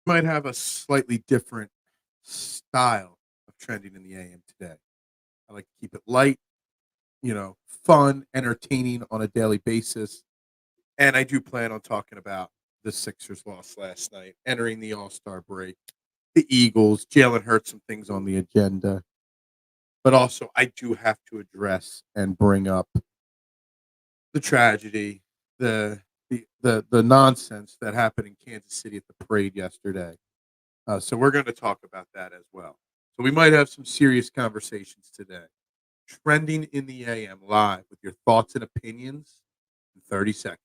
Might have a slightly different style of trending in the AM today. I like to keep it light, fun, entertaining on a daily basis. And I do plan on talking about the Sixers loss last night, entering the All-Star break, the Eagles, Jalen Hurts, some things on the agenda. But also, I do have to address and bring up the tragedy, the nonsense that happened in Kansas City at the parade yesterday. So we're going to talk about that as well. So we might have some serious conversations today. Trending in the AM live with your thoughts and opinions in 30 seconds.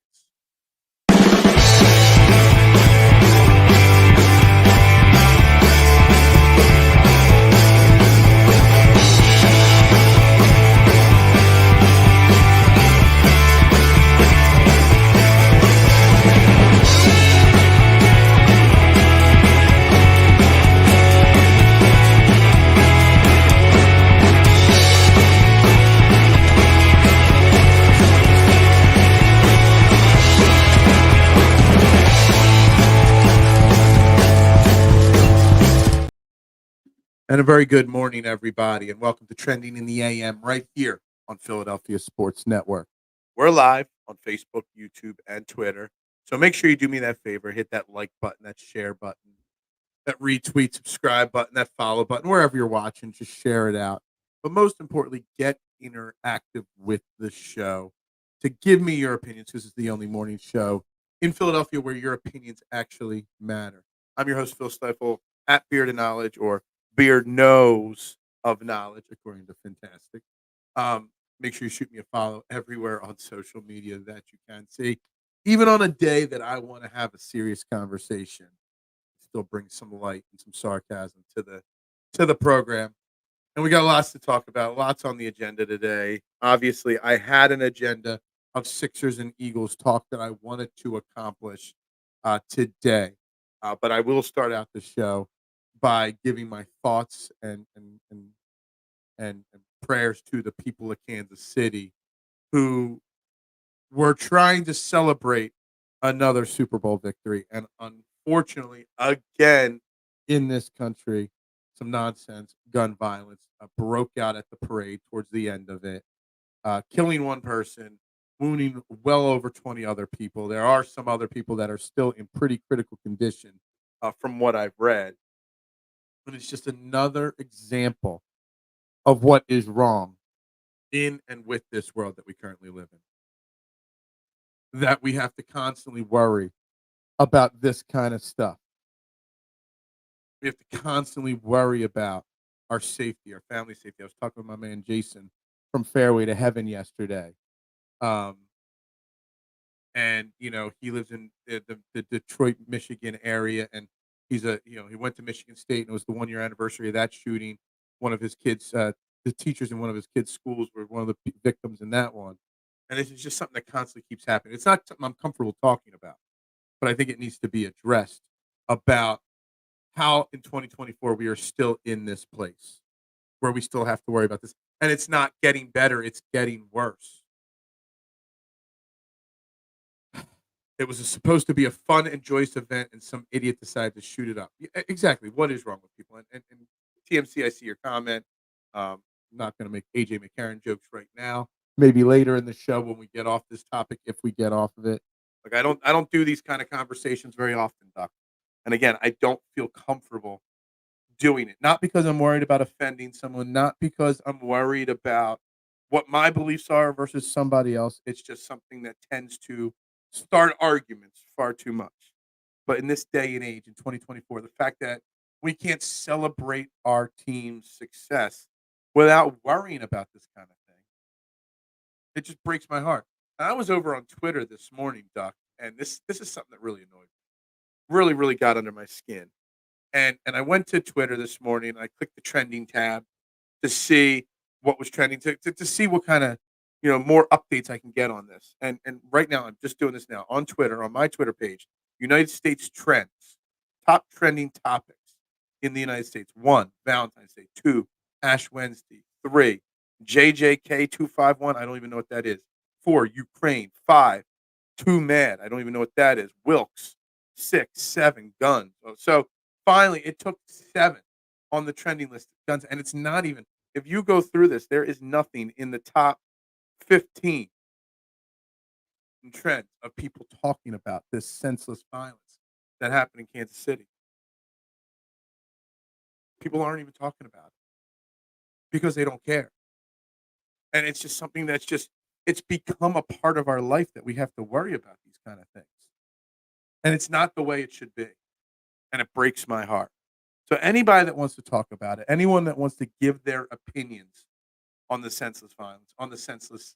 And a very good morning, everybody, and welcome to Trending in the AM right here on Philadelphia Sports Network. We're live on Facebook, YouTube, and Twitter. So make sure you do me that favor, hit that like button, that share button, that retweet, subscribe button, that follow button, wherever you're watching, just share it out. But most importantly, get interactive with the show to give me your opinions, because it's the only morning show in Philadelphia where your opinions actually matter. I'm your host, Phil Stiefel, at Beard of Knowledge, or Beard Knows of Knowledge, according to Fantastic. Make sure you shoot me a follow everywhere on social media that you can see. Even on a day that I want to have a serious conversation, still bring some light and some sarcasm to the program. And we got lots to talk about, lots on the agenda today. Obviously, I had an agenda of Sixers and Eagles talk that I wanted to accomplish today. But I will start out the show by giving my thoughts and prayers to the people of Kansas City who were trying to celebrate another Super Bowl victory. And unfortunately, again, in this country, some nonsense, gun violence broke out at the parade towards the end of it, killing one person, wounding well over 20 other people. There are some other people that are still in pretty critical condition from what I've read. But it's just another example of what is wrong in and with this world that we currently live in. That we have to constantly worry about this kind of stuff. We have to constantly worry about our safety, our family safety. I was talking with my man Jason from Fairway to Heaven yesterday. And he lives in the Detroit, Michigan area, and he went to Michigan State, and it was the 1-year anniversary of that shooting. One of his kids, the teachers in one of his kids' schools were one of the victims in that one. And this is just something that constantly keeps happening. It's not something I'm comfortable talking about, but I think it needs to be addressed about how in 2024 we are still in this place where we still have to worry about this. And it's not getting better, it's getting worse. It was supposed to be a fun and joyous event, and some idiot decided to shoot it up. Exactly. What is wrong with people? And TMC, I see your comment. I'm not going to make AJ McCarron jokes right now. Maybe later in the show when we get off this topic, if we get off of it. Like I don't do these kind of conversations very often, Doc. And again, I don't feel comfortable doing it. Not because I'm worried about offending someone, not because I'm worried about what my beliefs are versus somebody else. It's just something that tends to start arguments far too much. But in this day and age, in 2024, the fact that we can't celebrate our team's success without worrying about this kind of thing, it just breaks my heart. And I was over on Twitter this morning, Doc, and this is something that really annoyed me. Really, really got under my skin. And I went to Twitter this morning, and I clicked the trending tab to see what was trending, to see what kind of more updates I can get on this. And right now, I'm just doing this now on Twitter, on my Twitter page. United States trends, top trending topics in the United States. 1, Valentine's Day. 2, Ash Wednesday. 3, JJK251. I don't even know what that is. 4, Ukraine. 5, Too Mad. I don't even know what that is. Wilkes. 6, 7 guns. So finally, it took 7 on the trending list of guns, and it's not even. If you go through this, there is nothing in the top 15 trends of people talking about this senseless violence that happened in Kansas City. People aren't even talking about it because they don't care. And it's just something that's just it's become a part of our life that we have to worry about these kind of things. And it's not the way it should be. And it breaks my heart. So anybody that wants to talk about it, anyone that wants to give their opinions on the senseless violence, on the senseless,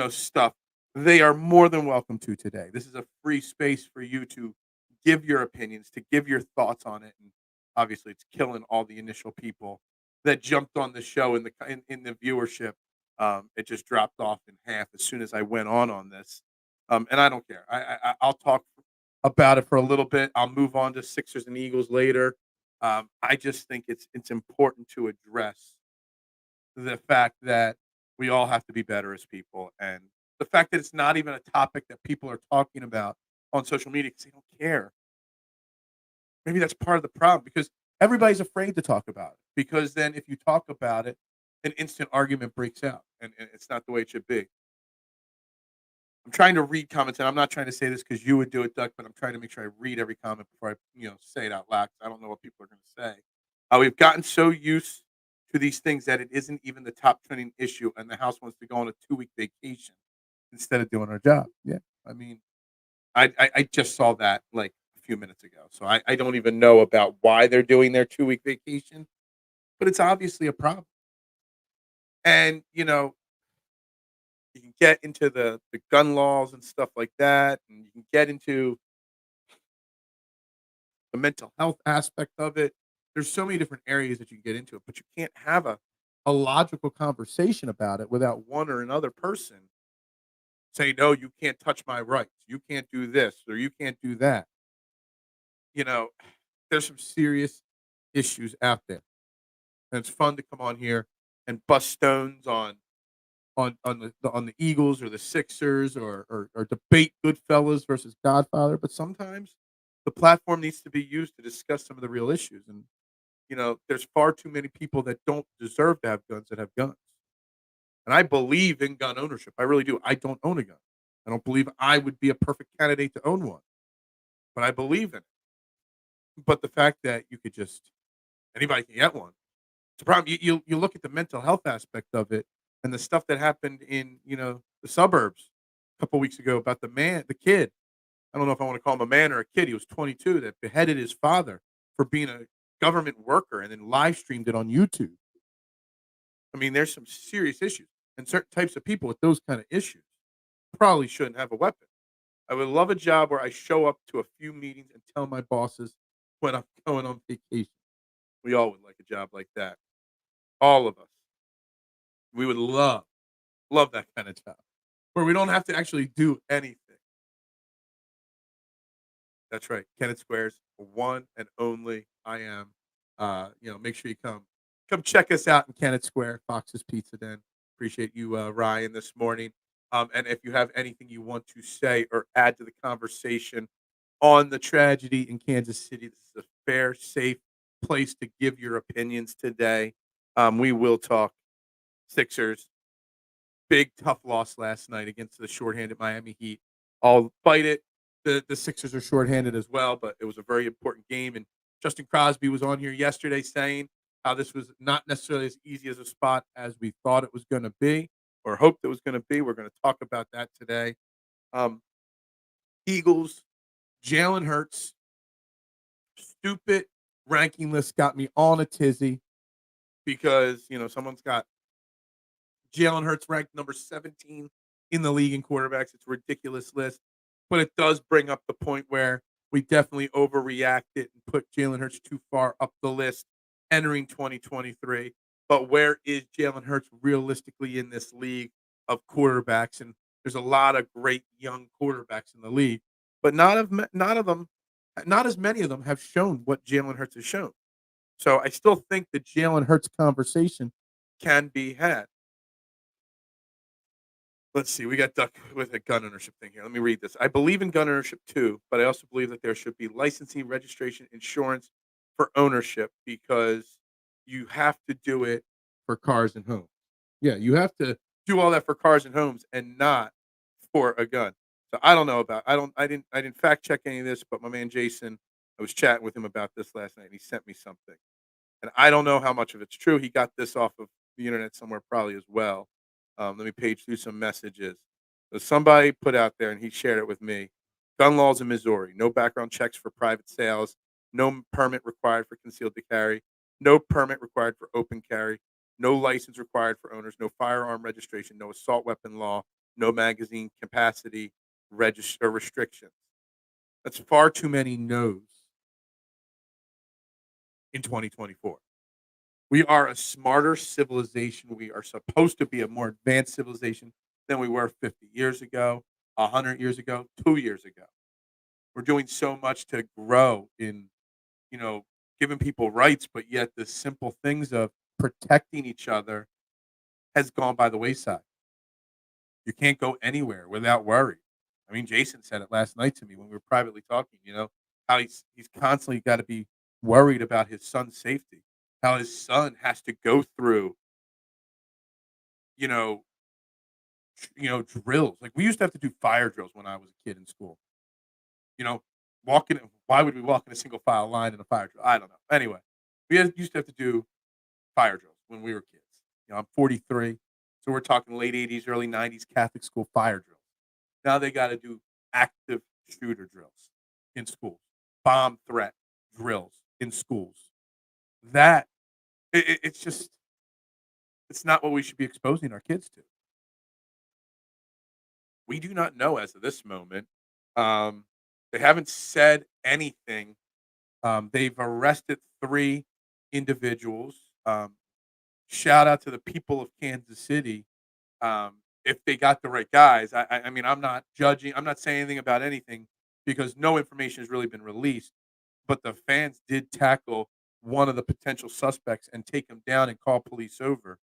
stuff, they are more than welcome to today. This is a free space for you to give your opinions, to give your thoughts on it. And obviously it's killing all the initial people that jumped on the show in the viewership. It just dropped off in half as soon as I went on this. And I don't care. I'll talk about it for a little bit. I'll move on to Sixers and Eagles later. I just think it's important to address the fact that we all have to be better as people, and the fact that it's not even a topic that people are talking about on social media because they don't care. Maybe that's part of the problem because everybody's afraid to talk about it. Because then, if you talk about it, an instant argument breaks out, and it's not the way it should be. I'm trying to read comments, and I'm not trying to say this because you would do it, Duck, but I'm trying to make sure I read every comment before I, say it out loud. 'Cause I don't know what people are going to say. We've gotten so used to these things that it isn't even the top trending issue, and the house wants to go on a 2-week vacation instead of doing our job. Yeah, I mean, I just saw that like a few minutes ago, so I don't even know about why they're doing their 2-week vacation, but it's obviously a problem. And you can get into the gun laws and stuff like that, and you can get into the mental health aspect of it. There's so many different areas that you can get into it, but you can't have a logical conversation about it without one or another person say, no, you can't touch my rights. You can't do this or you can't do that. You know, there's some serious issues out there. And it's fun to come on here and bust stones on the Eagles or the Sixers or debate Goodfellas versus Godfather, but sometimes the platform needs to be used to discuss some of the real issues. And there's far too many people that don't deserve to have guns that have guns. And I believe in gun ownership. I really do. I don't own a gun. I don't believe I would be a perfect candidate to own one, but I believe in it. But the fact that you could just anybody can get one, it's a problem. You look at the mental health aspect of it and the stuff that happened in the suburbs a couple weeks ago about the kid. I don't know if I want to call him a man or a kid. He was 22 that beheaded his father for being a government worker and then live streamed it on YouTube. I mean, there's some serious issues, and certain types of people with those kind of issues probably shouldn't have a weapon. I would love a job where I show up to a few meetings and tell my bosses when I'm going on vacation. We all would like a job like that. All of us. We would love that kind of job where we don't have to actually do anything. That's right. Kenneth Squares, one and only I am. Make sure you come check us out in Kenneth Square, Fox's Pizza Den. Appreciate you, Ryan, this morning. And if you have anything you want to say or add to the conversation on the tragedy in Kansas City, this is a fair, safe place to give your opinions today. We will talk Sixers. Big tough loss last night against the shorthanded Miami Heat. I'll fight it. The Sixers are shorthanded as well, but it was a very important game. And Justin Crosby was on here yesterday saying how this was not necessarily as easy as a spot as we thought it was going to be or hoped it was going to be. We're going to talk about that today. Um, Eagles, Jalen Hurts, stupid ranking list got me all in a tizzy because someone's got Jalen Hurts ranked number 17 in the league in quarterbacks. It's a ridiculous list, but it does bring up the point where we definitely overreacted and put Jalen Hurts too far up the list entering 2023. But where is Jalen Hurts realistically in this league of quarterbacks? And there's a lot of great young quarterbacks in the league, but not as many of them have shown what Jalen Hurts has shown. So I still think the Jalen Hurts conversation can be had. Let's see. We got Duck with a gun ownership thing here. Let me read this. I believe in gun ownership too, but I also believe that there should be licensing, registration, insurance for ownership because you have to do it for cars and homes. Yeah, you have to do all that for cars and homes and not for a gun. So I don't know about I didn't fact check any of this, but my man Jason, I was chatting with him about this last night and he sent me something. And I don't know how much of it's true. He got this off of the internet somewhere probably as well. Let me page through some messages. So somebody put out there, and he shared it with me. Gun laws in Missouri: no background checks for private sales, no permit required for concealed to carry, no permit required for open carry, no license required for owners, no firearm registration, no assault weapon law, no magazine capacity restrictions. That's far too many no's in 2024. We are a smarter civilization. We are supposed to be a more advanced civilization than we were 50 years ago, 100 years ago, 2 years ago. We're doing so much to grow in, you know, giving people rights, but yet the simple things of protecting each other has gone by the wayside. You can't go anywhere without worry. I mean, Jason said it last night to me when we were privately talking, how he's constantly got to be worried about his son's safety, how his son has to go through, you know, drills. Like we used to have to do fire drills when I was a kid in school. You know, walking. Why would we walk in a single file line in a fire drill? I don't know. Anyway, used to have to do fire drills when we were kids. I'm 43, so we're talking late 80s, early 90s Catholic school fire drills. Now they got to do active shooter drills in schools, bomb threat drills in schools. That it's just it's not what we should be exposing our kids to. We do not know as of this moment. Um, they haven't said anything. They've arrested 3 individuals. Shout out to the people of Kansas City. If they got the right guys, I mean, I'm not judging. I'm not saying anything about anything because no information has really been released. But the fans did tackle one of the potential suspects and take him down and call police over.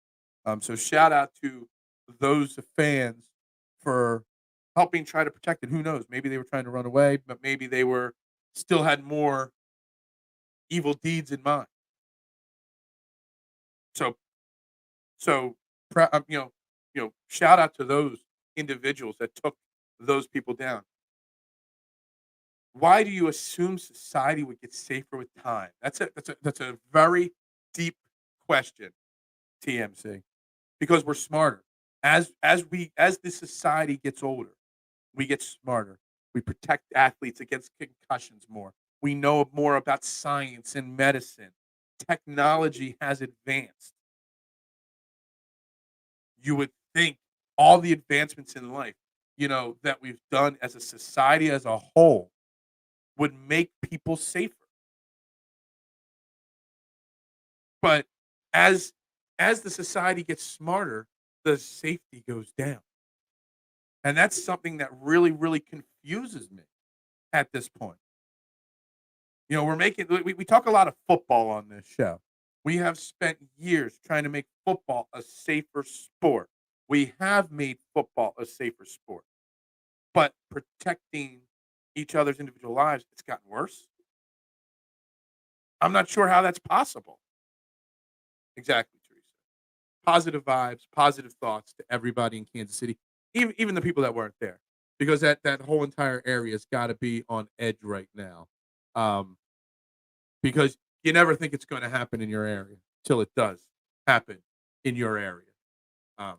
So shout out to those fans for helping try to protect it. Who knows? Maybe they were trying to run away, but maybe they were still had more evil deeds in mind. So so shout out to those individuals that took those people down. Why do you assume society would get safer with time? That's a very deep question, TMC. Because we're smarter. As the society gets older, we get smarter. We protect athletes against concussions more. We know more about science and medicine. Technology has advanced. You would think all the advancements in life, that we've done as a society as a whole would make people safer. But as as the society gets smarter, the safety goes down. And that's something that really, really confuses me at this point. We talk a lot of football on this show. We have spent years trying to make football a safer sport. We have made football a safer sport. But protecting each other's individual lives, it's gotten worse. I'm not sure how that's possible. Exactly, Teresa. Positive vibes, positive thoughts to everybody in Kansas City, even the people that weren't there, because that whole entire area has got to be on edge right now, because you never think it's going to happen in your area till it does happen in your area. Um,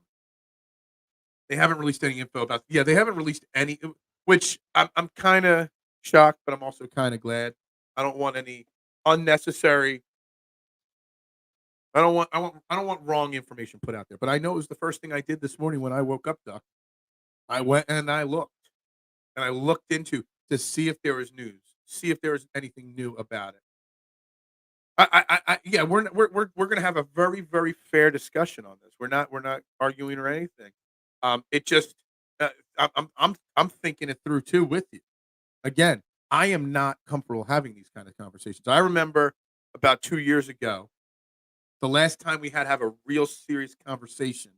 they haven't released any info about. Yeah, they haven't released any, which I'm kind of shocked, but I'm also kind of glad. I don't want any unnecessary. I don't want wrong information put out there. But I know it was the first thing I did this morning when I woke up, Duck. I went and I looked. And I looked into to see if there was news, see if there was anything new about it. Yeah, we're gonna have a very, very fair discussion on this. We're not arguing or anything. It just I'm thinking it through too with you. Again, I am not comfortable having these kind of conversations. I remember about 2 years ago, the last time we had to have a real serious conversation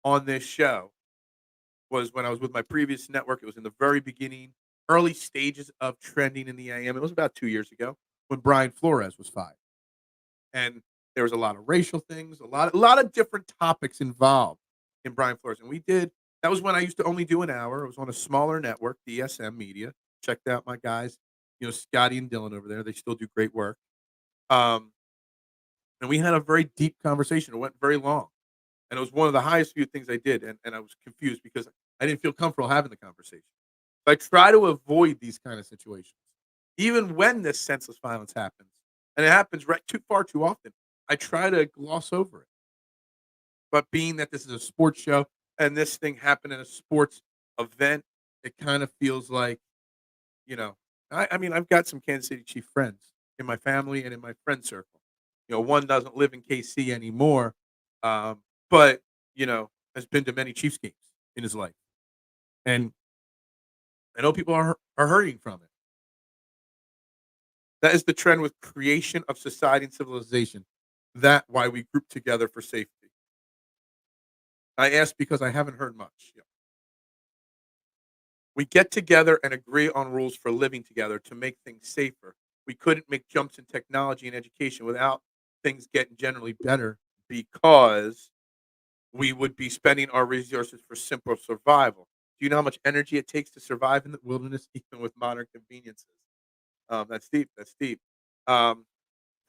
on this show. was when I was with my previous network. It was in the very beginning, early stages of trending in the AM. It was about 2 years ago when Brian Flores was fired, and there was a lot of racial things, a lot of different topics involved in Brian Flores, and we did that was when I used to only do an hour. It was on a smaller network, DSM Media. Checked out my guys, Scotty and Dylan over there. They still do great work. Um, and we had a very deep conversation. It went very long. And it was one of the highest viewed things I did, and I was confused because I didn't feel comfortable having the conversation. So I try to avoid these kind of situations, even when this senseless violence happens, and it happens right too far too often. I try to gloss over it. But being that this is a sports show and this thing happened in a sports event, it kind of feels like, you know, I mean, I've got some Kansas City Chief friends in my family and in my friend circle. One doesn't live in KC anymore, um, but has been to many Chiefs games in his life, and I know people are hurting from it. That is the trend with creation of society and civilization. That why we group together for safety. I ask because I haven't heard much. Yeah. We get together and agree on rules for living together to make things safer. We couldn't make jumps in technology and education without things getting generally better because we would be spending our resources for simple survival. Do you know how much energy it takes to survive in the wilderness, even with modern conveniences? That's deep. That's deep. Um,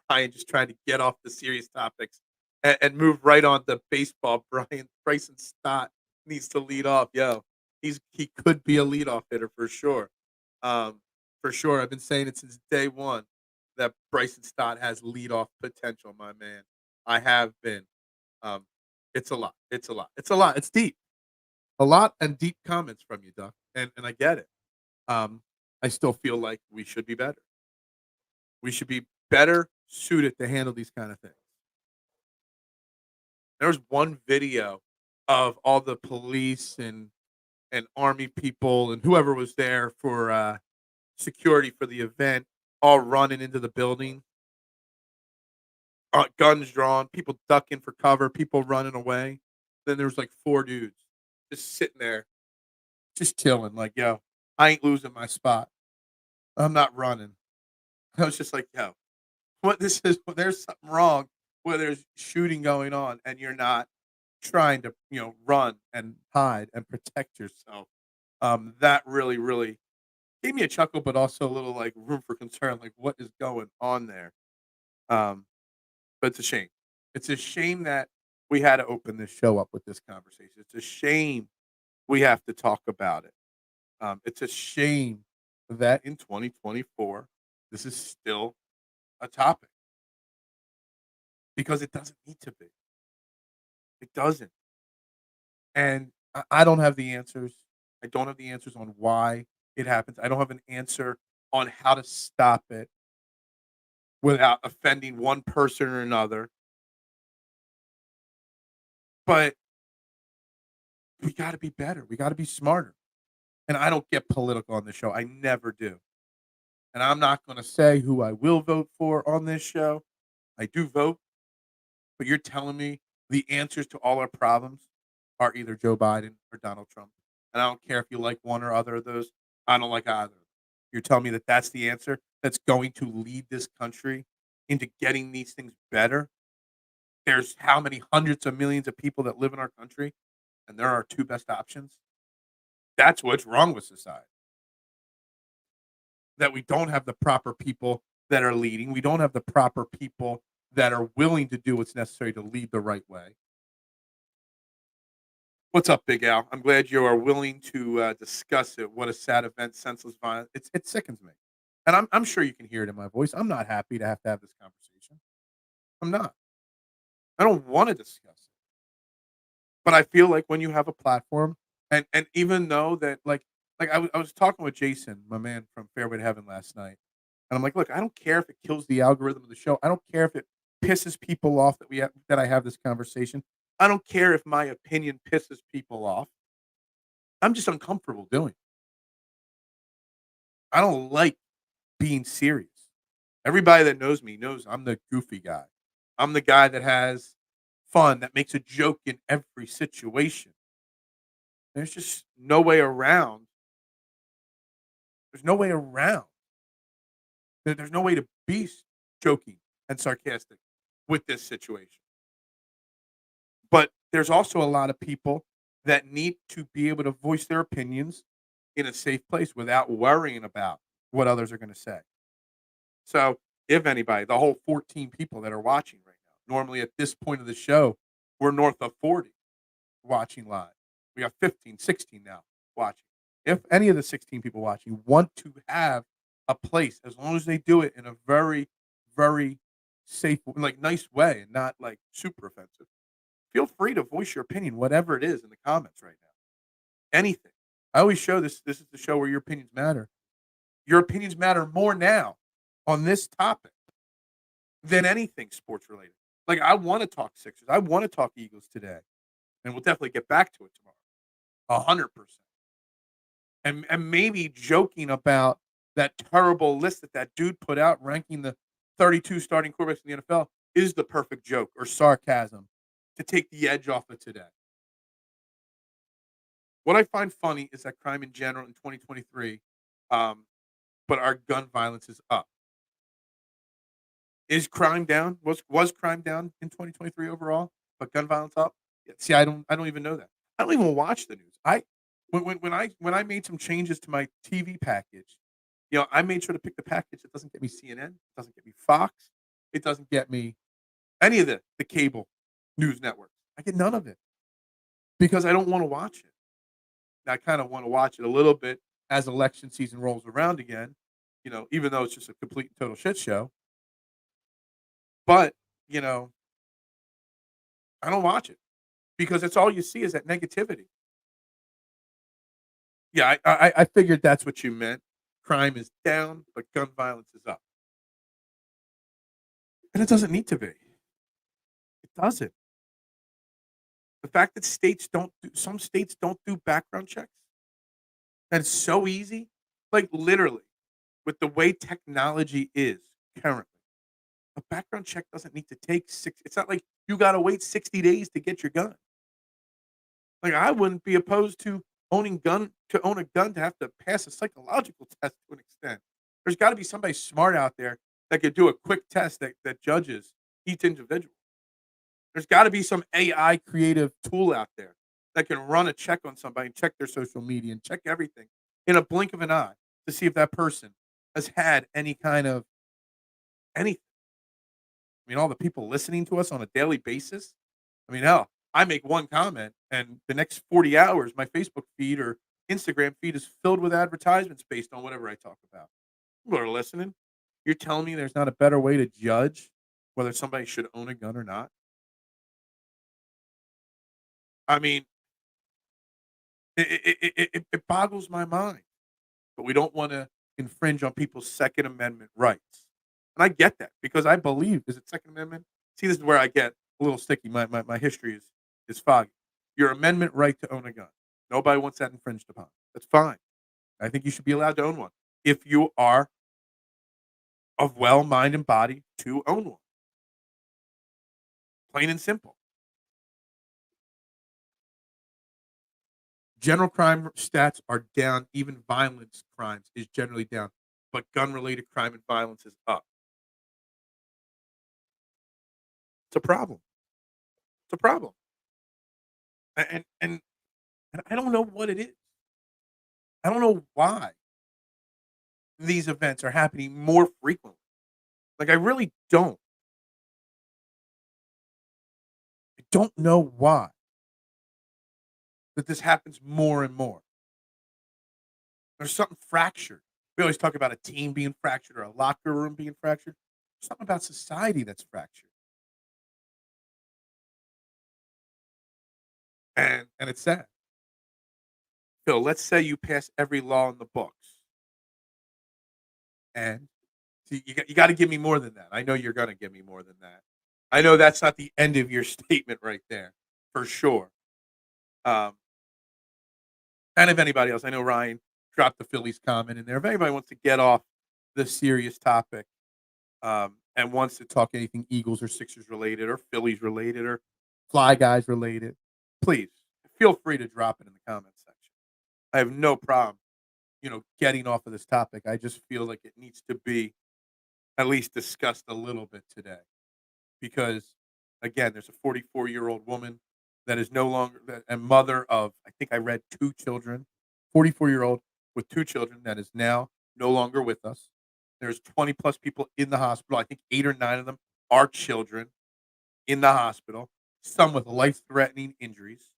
I am just trying to get off the serious topics and move right on to baseball. Bryson Stott needs to lead off. Yo, he could be a leadoff hitter for sure. Um, for sure. I've been saying it since day one that Bryson Stott has leadoff potential, my man. I have been. Um, it's a lot. It's a lot. It's a lot. It's deep. A lot and deep comments from you, Duck. And I get it. Um, I still feel like we should be better. We should be better suited to handle these kind of things. There was one video of all the police and army people and whoever was there for security for the event, all running into the building, guns drawn, people ducking for cover, people running away. Then there was like four dudes just sitting there, just chilling, like, yo, I ain't losing my spot. I'm not running. I was just like, yo, what this is, there's something wrong where there's shooting going on and you're not trying to, run and hide and protect yourself. That really, really gave me a chuckle, but also a little like room for concern, like what is going on there? Um, but it's a shame. It's a shame that we had to open this show up with this conversation. It's a shame we have to talk about it. It's a shame that in 2024, this is still a topic because it doesn't need to be. It doesn't. And I don't have the answers. I don't have the answers on why it happens. I don't have an answer on how to stop it without offending one person or another. But we got to be better. We got to be smarter. And I don't get political on this show. I never do. And I'm not going to say who I will vote for on this show. I do vote, but you're telling me the answers to all our problems are either Joe Biden or Donald Trump. And I don't care if you like one or other of those. I don't like either. You're telling me that that's the answer that's going to lead this country into getting these things better. There's how many hundreds of millions of people that live in our country, and there are two best options. That's what's wrong with society. That we don't have the proper people that are leading. We don't have the proper people that are willing to do what's necessary to lead the right way. What's up, Big Al? I'm glad you are willing to discuss it. What a sad event, senseless violence. It sickens me, and I'm sure you can hear it in my voice. I'm not happy to have this conversation. I'm not. I don't want to discuss it, but I feel like when you have a platform, and even though that I was talking with Jason, my man from Fairway to Heaven last night, and I'm like, look, I don't care if it kills the algorithm of the show. I don't care if it pisses people off that I have this conversation. I don't care if my opinion pisses people off. I'm just uncomfortable doing it. I don't like being serious. Everybody that knows me knows I'm the goofy guy. I'm the guy that has fun, that makes a joke in every situation. There's just no way around. There's no way around. There's no way to be joking and sarcastic with this situation. But there's also a lot of people that need to be able to voice their opinions in a safe place without worrying about what others are going to say. So, if anybody, the whole 14 people that are watching right now, normally at this point of the show, we're north of 40 watching live. We got 15, 16 now watching. If any of the 16 people watching want to have a place, as long as they do it in a very, very safe, like nice way and not like super offensive, feel free to voice your opinion, whatever it is, in the comments right now. Anything. I always show this. This is the show where your opinions matter. Your opinions matter more now on this topic than anything sports related. Like, I want to talk Sixers. I want to talk Eagles today, and we'll definitely get back to it tomorrow. 100%. And maybe joking about that terrible list that dude put out ranking the 32 starting quarterbacks in the NFL is the perfect joke or sarcasm to take the edge off of today. What I find funny is that crime in general in 2023, but our gun violence is up. Is crime down? Was crime down in 2023 overall, but gun violence up? Yeah, see, I don't even know that. I don't even watch the news. When I made some changes to my TV package, I made sure to pick the package that doesn't get me CNN, it doesn't get me Fox, it doesn't get me any of the cable news networks. I get none of it because I don't want to watch it. I kind of want to watch it a little bit as election season rolls around again, even though it's just a complete and total shit show. But, I don't watch it because it's all you see is that negativity. Yeah, I figured that's what you meant. Crime is down, but gun violence is up. And it doesn't need to be. It doesn't. The fact that some states don't do background checks, and it's so easy, like literally, with the way technology is currently, a background check doesn't need to take it's not like you gotta wait 60 days to get your gun. Like, I wouldn't be opposed to own a gun to have to pass a psychological test to an extent. There's gotta be somebody smart out there that could do a quick test that judges each individual. There's gotta be some AI creative tool out there that can run a check on somebody and check their social media and check everything in a blink of an eye to see if that person has had any kind of anything. I mean, all the people listening to us on a daily basis. I mean, hell, I make one comment, and the next 40 hours, my Facebook feed or Instagram feed is filled with advertisements based on whatever I talk about. People are listening. You're telling me there's not a better way to judge whether somebody should own a gun or not? I mean, it boggles my mind. But we don't want to infringe on people's Second Amendment rights. And I get that because I believe, is it Second Amendment? See, this is where I get a little sticky. My history is foggy. Your amendment right to own a gun. Nobody wants that infringed upon. That's fine. I think you should be allowed to own one if you are of well mind and body to own one. Plain and simple. General crime stats are down. Even violence crimes is generally down, but gun-related crime and violence is up. It's a problem. It's a problem. And I don't know what it is. I don't know why these events are happening more frequently. Like, I really don't. I don't know why that this happens more and more. There's something fractured. We always talk about a team being fractured or a locker room being fractured. There's something about society that's fractured. And it's sad. Phil, let's say you pass every law in the books. And see, you got to give me more than that. I know you're going to give me more than that. I know that's not the end of your statement right there, for sure. Um, and if anybody else, I know Ryan dropped the Phillies comment in there. If anybody wants to get off the serious topic and wants to talk anything Eagles or Sixers related or Phillies related or Fly Guys related, please feel free to drop it in the comments section. I have no problem, getting off of this topic. I just feel like it needs to be at least discussed a little bit today because, again, there's a 44-year-old woman that is no longer a mother of, I think I read 2 children, 44-year-old with 2 children that is now no longer with us. There's 20 plus people in the hospital. I think 8 or 9 of them are children in the hospital, some with life-threatening injuries.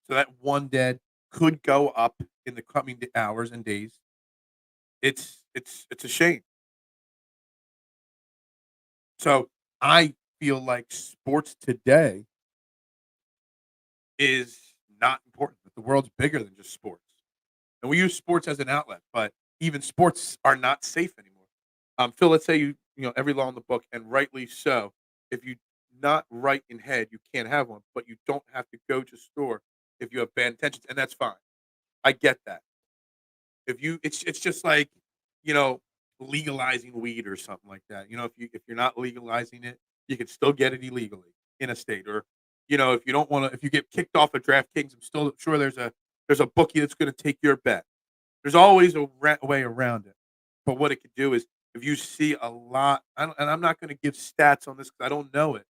So that one dead could go up in the coming hours and days. It's a shame. So I feel like sports today is not important. But the world's bigger than just sports, and we use sports as an outlet. But even sports are not safe anymore. Phil, let's say every law in the book, and rightly so. If you not right in head, you can't have one, but you don't have to go to store if you have bad intentions, and that's fine. I get that. It's just like, you know, legalizing weed or something like that. If you're not legalizing it, you can still get it illegally in a state. Or, if you don't want to, if you get kicked off of DraftKings, I'm still sure there's a bookie that's going to take your bet. There's always a way around it. But what it could do is if you see a lot, and I'm not going to give stats on this because I don't know it,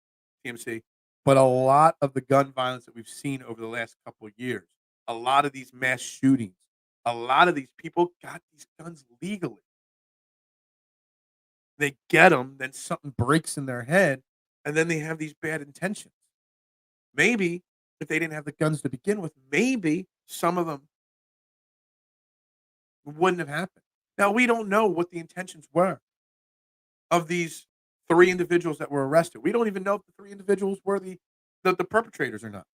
TMC, but a lot of the gun violence that we've seen over the last couple of years, a lot of these mass shootings, a lot of these people got these guns legally. They get them, then something breaks in their head, and then they have these bad intentions. Maybe if they didn't have the guns to begin with, maybe some of them wouldn't have happened. Now, we don't know what the intentions were of these 3 individuals that were arrested. We don't even know if the 3 individuals were the perpetrators or not.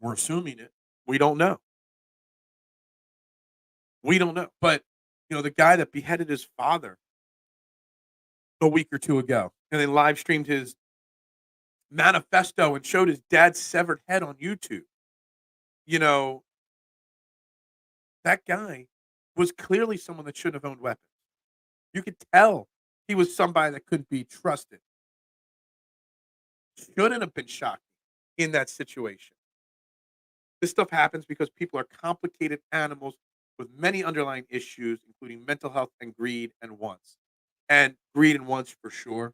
We're assuming it. We don't know. We don't know. But, the guy that beheaded his father a week or 2 ago and then live streamed his manifesto and showed his dad's severed head on YouTube. You know, that guy was clearly someone that shouldn't have owned weapons. You could tell he was somebody that couldn't be trusted. Shouldn't have been shot in that situation. This stuff happens because people are complicated animals with many underlying issues, including mental health and greed and wants. And greed and wants for sure,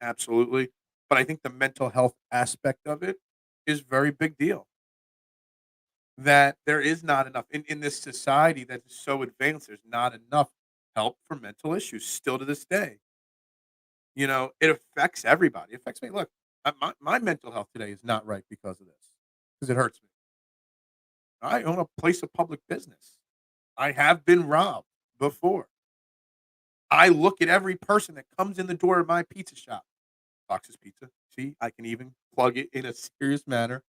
absolutely. But I think the mental health aspect of it is very big deal. That there is not enough in this society that is so advanced. There's not enough help for mental issues still to this day. It affects everybody. It affects me. Look, my mental health today is not right because of this, because it hurts me. I own a place of public business. I have been robbed before. I look at every person that comes in the door of my pizza shop. Fox's Pizza. See, I can even plug it in a serious manner.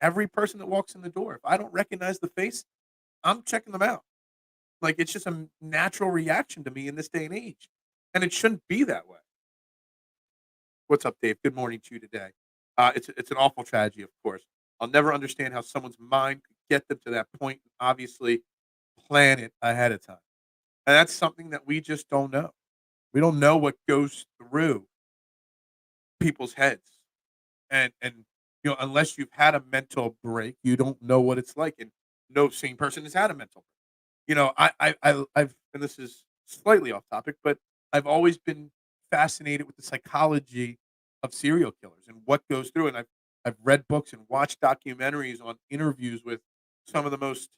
Every person that walks in the door, if I don't recognize the face, I'm checking them out. Like, it's just a natural reaction to me in this day and age, and it shouldn't be that way. What's up, Dave? Good morning to you today. It's an awful tragedy, of course. I'll never understand how someone's mind could get them to that point and obviously plan it ahead of time. And that's something that we just don't know. We don't know what goes through people's heads. And unless you've had a mental break, you don't know what it's like. And no sane person has had a mental break. I've and this is slightly off topic, but I've always been fascinated with the psychology of serial killers and what goes through. And I've read books and watched documentaries on interviews with some of the most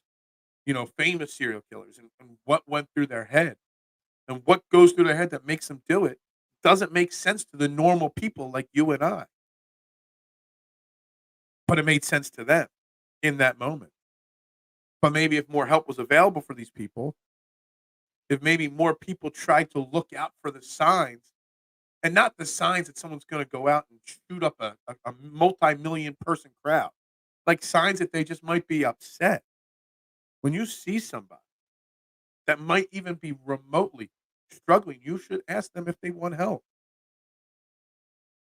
famous serial killers and what went through their head and what goes through their head that makes them do it doesn't make sense to the normal people like you and I, but it made sense to them in that moment. But maybe if more help was available for these people, if maybe more people tried to look out for the signs and not the signs that someone's going to go out and shoot up a multi-million person crowd, like signs that they just might be upset. When you see somebody that might even be remotely struggling, you should ask them if they want help.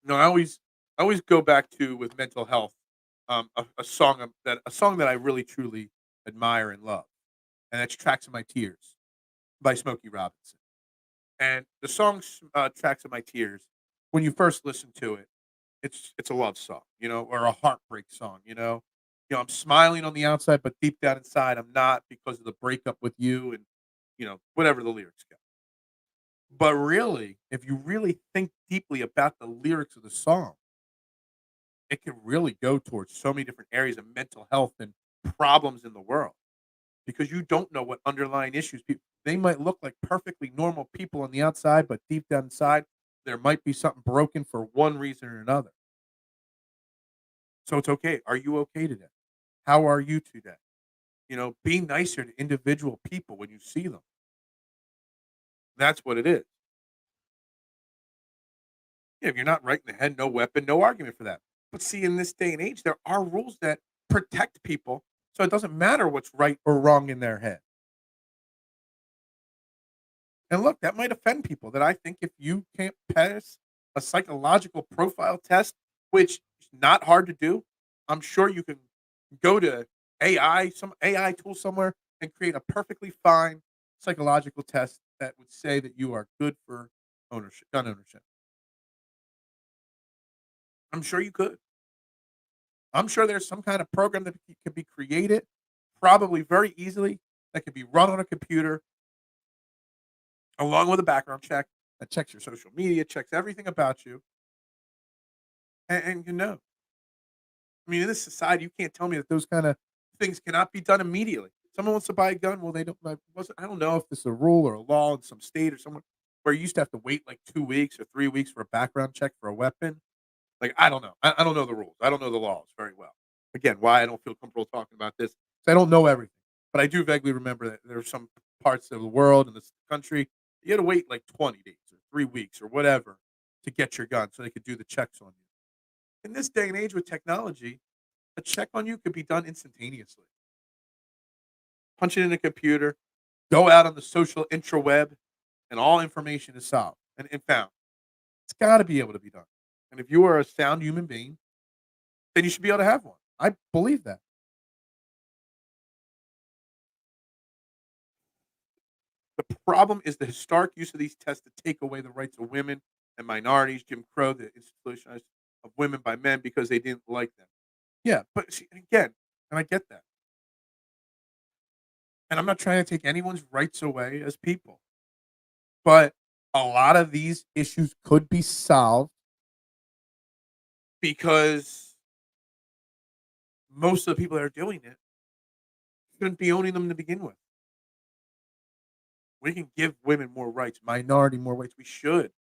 I always go back to with mental health, a song that I really truly admire and love, and that's "Tracks of My Tears" by Smokey Robinson. And the song "Tracks of My Tears," when you first listen to it, it's a love song, or a heartbreak song. I'm smiling on the outside, but deep down inside, I'm not because of the breakup with you and, whatever the lyrics go. But really, if you really think deeply about the lyrics of the song, it can really go towards so many different areas of mental health and problems in the world because you don't know what underlying issues people they might look like perfectly normal people on the outside, but deep down inside, there might be something broken for one reason or another. So it's okay. Are you okay today? How are you today? Be nicer to individual people when you see them. That's what it is. Yeah, if you're not right in the head, no weapon, no argument for that. But see, in this day and age, there are rules that protect people, so it doesn't matter what's right or wrong in their head. And look, that might offend people that I think if you can't pass a psychological profile test, which is not hard to do, I'm sure you can go to some AI tool somewhere and create a perfectly fine psychological test that would say that you are good for gun ownership. I'm sure you could. I'm sure there's some kind of program that could be created, probably very easily, that could be run on a computer along with a background check that checks your social media, checks everything about you, and I mean, in this society, you can't tell me that those kind of things cannot be done immediately. Someone wants to buy a gun, well, they don't. I don't know if this is a rule or a law in some state or somewhere where you used to have to wait like 2 weeks or 3 weeks for a background check for a weapon. Like, I don't know. I don't know the rules. I don't know the laws very well. Again, why I don't feel comfortable talking about this, 'cause I don't know everything. But I do vaguely remember that there are some parts of the world and this country, you had to wait like 20 days or 3 weeks or whatever to get your gun so they could do the checks on you. In this day and age with technology, a check on you could be done instantaneously. Punch it in a computer, go out on the social intraweb, and all information is solved and found. It's got to be able to be done. And if you are a sound human being, then you should be able to have one. I believe that. The problem is the historic use of these tests to take away the rights of women and minorities, Jim Crow, the institutionalization of women by men because they didn't like them. Yeah, but see, again, and I get that. And I'm not trying to take anyone's rights away as people, but a lot of these issues could be solved because most of the people that are doing it shouldn't be owning them to begin with. We can give women more rights, minority more rights. We should.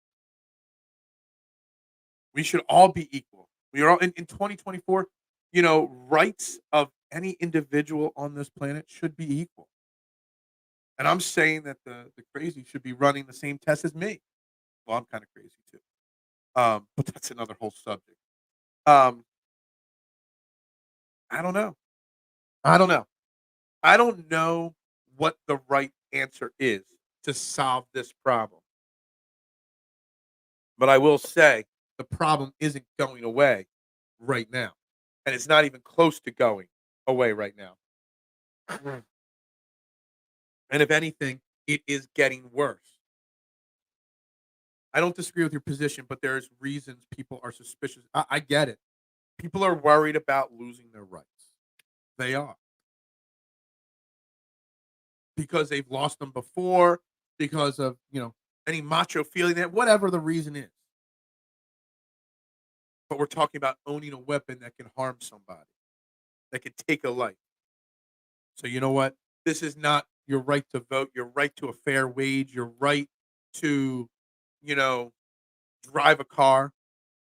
We should all be equal. We are all in 2024, rights of any individual on this planet should be equal. And I'm saying that the crazy should be running the same test as me. Well, I'm kind of crazy too. But that's another whole subject. Um, I don't know. I don't know. I don't know what the right answer is to solve this problem. But I will say the problem isn't going away right now. And it's not even close to going away right now. And if anything, it is getting worse. I don't disagree with your position, but there's reasons people are suspicious. I get it. People are worried about losing their rights. They are because they've lost them before, because of any macho feeling that whatever the reason is. But we're talking about owning a weapon that can harm somebody, that could take a life. So you know what? This is not your right to vote, your right to a fair wage, your right to, you know, drive a car.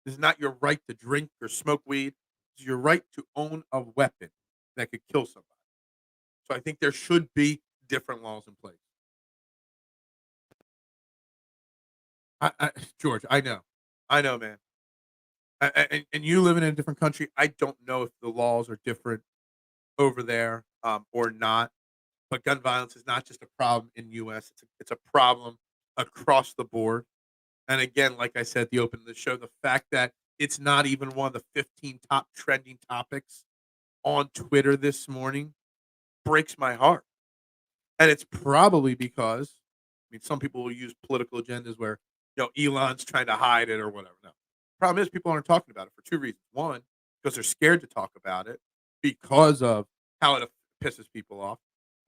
This is not your right to drink or smoke weed. It's your right to own a weapon that could kill somebody. So I think there should be different laws in place. George, I know, man. And you live in a different country. I don't know if the laws are different over there or not. But gun violence is not just a problem in U.S. It's a problem across the board. And again, like I said at the open of the show, the fact that it's not even one of the 15 top trending topics on Twitter this morning breaks my heart. And it's probably because, I mean, some people will use political agendas where, Elon's trying to hide it or whatever. No. Problem is people aren't talking about it for two reasons. One, because they're scared to talk about it because of how it pisses people off,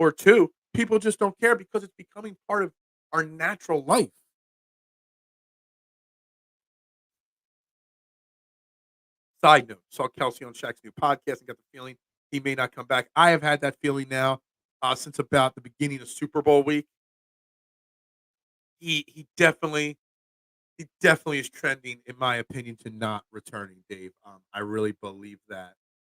or 2, people just don't care because it's becoming part of our natural life. Side note, saw Kelce on Shaq's new podcast and got the feeling he may not come back. I have had that feeling now since about the beginning of Super Bowl week. He definitely is trending, in my opinion, to not returning, Dave. I really believe that.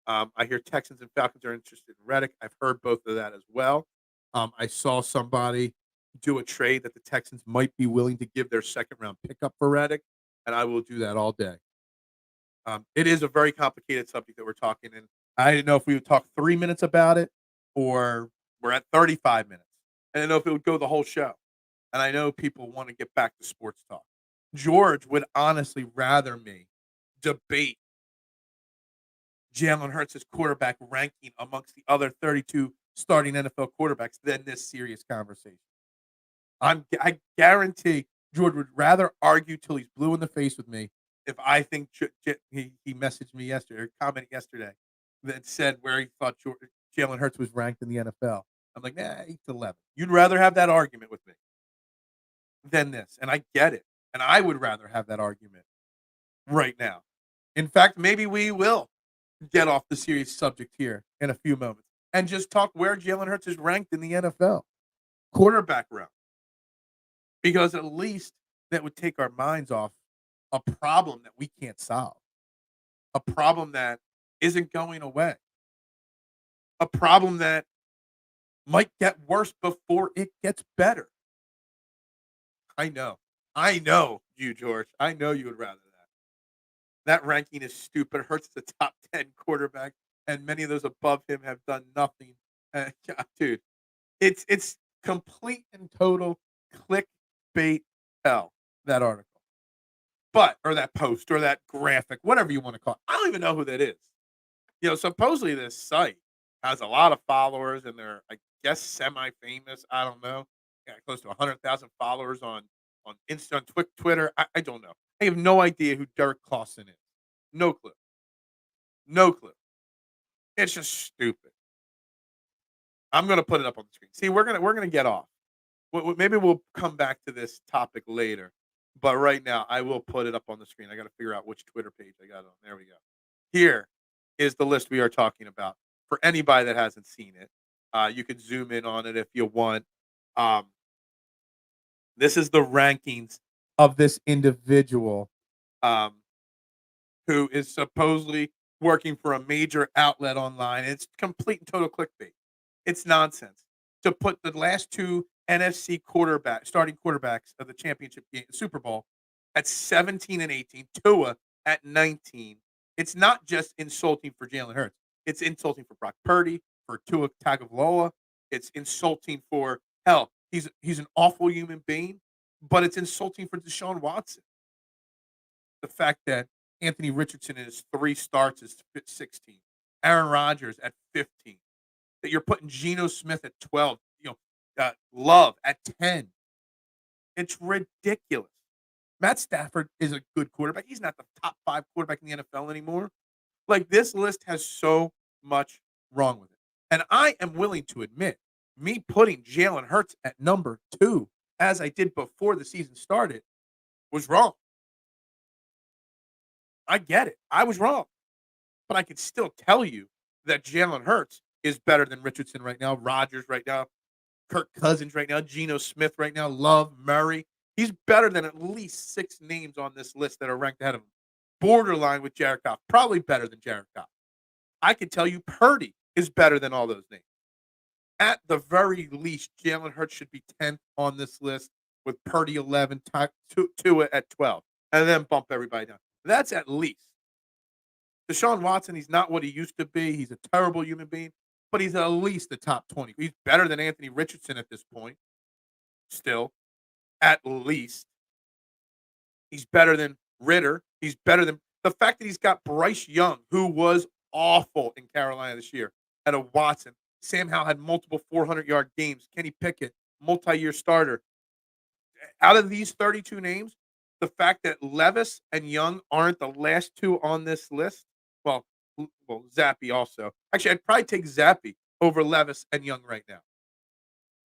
I hear Texans and Falcons are interested in Reddick. I've heard both of that as well. I saw somebody do a trade that the Texans might be willing to give their second round pickup for Reddick, and I will do that all day. It is a very complicated subject that we're talking, and I didn't know if we would talk 3 minutes about it or we're at 35 minutes. I didn't know if it would go the whole show. And I know people want to get back to sports talk. George would honestly rather me debate Jalen Hurts' quarterback ranking amongst the other 32 starting NFL quarterbacks than this serious conversation. I guarantee George would rather argue till he's blue in the face with me if I think he messaged me yesterday or commented yesterday that said where he thought Jalen Hurts was ranked in the NFL. I'm like, nah, 8 to 11. You'd rather have that argument with me than this, and I get it. And I would rather have that argument right now. In fact, maybe we will get off the serious subject here in a few moments and just talk where Jalen Hurts is ranked in the NFL quarterback round, because at least that would take our minds off a problem that we can't solve, a problem that isn't going away, a problem that might get worse before it gets better. I know you, George. I know you would rather that. That ranking is stupid. Hurts the top 10 quarterback, and many of those above him have done nothing. Dude, it's complete and total clickbait hell, that article. Or that post or that graphic, whatever you want to call it. I don't even know who that is. Supposedly this site has a lot of followers and they're, I guess, semi-famous. I don't know. Got close to 100,000 followers on Insta, on Twitter. I don't know. I have no idea who Derek Clausen is. No clue. No clue. It's just stupid. I'm gonna put it up on the screen. See, we're gonna get off. Maybe we'll come back to this topic later, but right now I will put it up on the screen. I got to figure out which Twitter page I got on. There we go. Here is the list we are talking about. For anybody that hasn't seen it, you can zoom in on it if you want. This is the rankings of this individual, um, who is supposedly working for a major outlet online. It's complete and total clickbait. It's nonsense. To put the last 2 NFC starting quarterbacks of the championship game, Super Bowl, at 17 and 18, Tua at 19. It's not just insulting for Jalen Hurts. It's insulting for Brock Purdy, for Tua Tagovailoa. It's insulting for hell. He's an awful human being, but it's insulting for Deshaun Watson. The fact that Anthony Richardson in his 3 starts is 16, Aaron Rodgers at 15, that you're putting Geno Smith at 12, Love at 10. It's ridiculous. Matt Stafford is a good quarterback. He's not the top 5 quarterback in the NFL anymore. Like, this list has so much wrong with it. And I am willing to admit, me putting Jalen Hurts at number 2, as I did before the season started, was wrong. I get it. I was wrong. But I can still tell you that Jalen Hurts is better than Richardson right now, Rodgers right now, Kirk Cousins right now, Geno Smith right now, Love, Murray. He's better than at least 6 names on this list that are ranked ahead of him. Borderline with Jared Goff. Probably better than Jared Goff. I can tell you Purdy is better than all those names. At the very least, Jalen Hurts should be 10th on this list, with Purdy 11, Tua at 12, and then bump everybody down. That's at least. Deshaun Watson, he's not what he used to be. He's a terrible human being, but he's at least the top 20. He's better than Anthony Richardson at this point, still, at least. He's better than Ritter. He's better than the fact that he's got Bryce Young, who was awful in Carolina this year, at a Watson. Sam Howell had multiple 400-yard games. Kenny Pickett, multi-year starter. Out of these 32 names, the fact that Levis and Young aren't the last 2 on this list, well, well, Zappy also. Actually, I'd probably take Zappy over Levis and Young right now.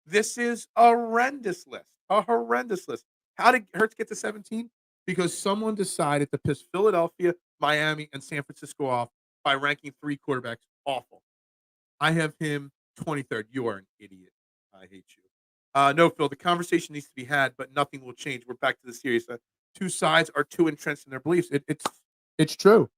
This is a horrendous list. A horrendous list. How did Hurts get to 17? Because someone decided to piss Philadelphia, Miami, and San Francisco off by ranking 3 quarterbacks awful. I have him 23rd. You are an idiot. I hate you. No, Phil, the conversation needs to be had, but nothing will change. We're back to the series. Two sides are too entrenched in their beliefs. It's true.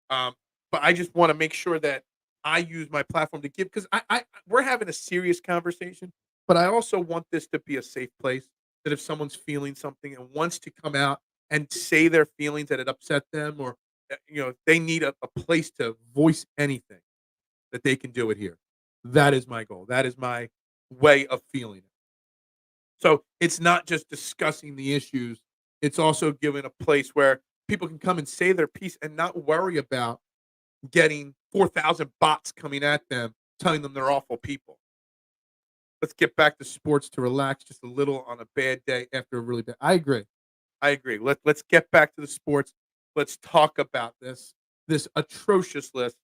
Um, but I just want to make sure that I use my platform to give because I we're having a serious conversation, but I also want this to be a safe place that if someone's feeling something and wants to come out and say their feelings that it upset them or they need a place to voice anything that they can do it here. That is my goal. That is my way of feeling it. So it's not just discussing the issues, it's also giving a place where people can come and say their piece and not worry about getting 4,000 bots coming at them telling them they're awful people. Let's get back to sports to relax just a little on a bad day after a really bad. I agree. I agree. Let's get back to the sports. Let's talk about this atrocious list.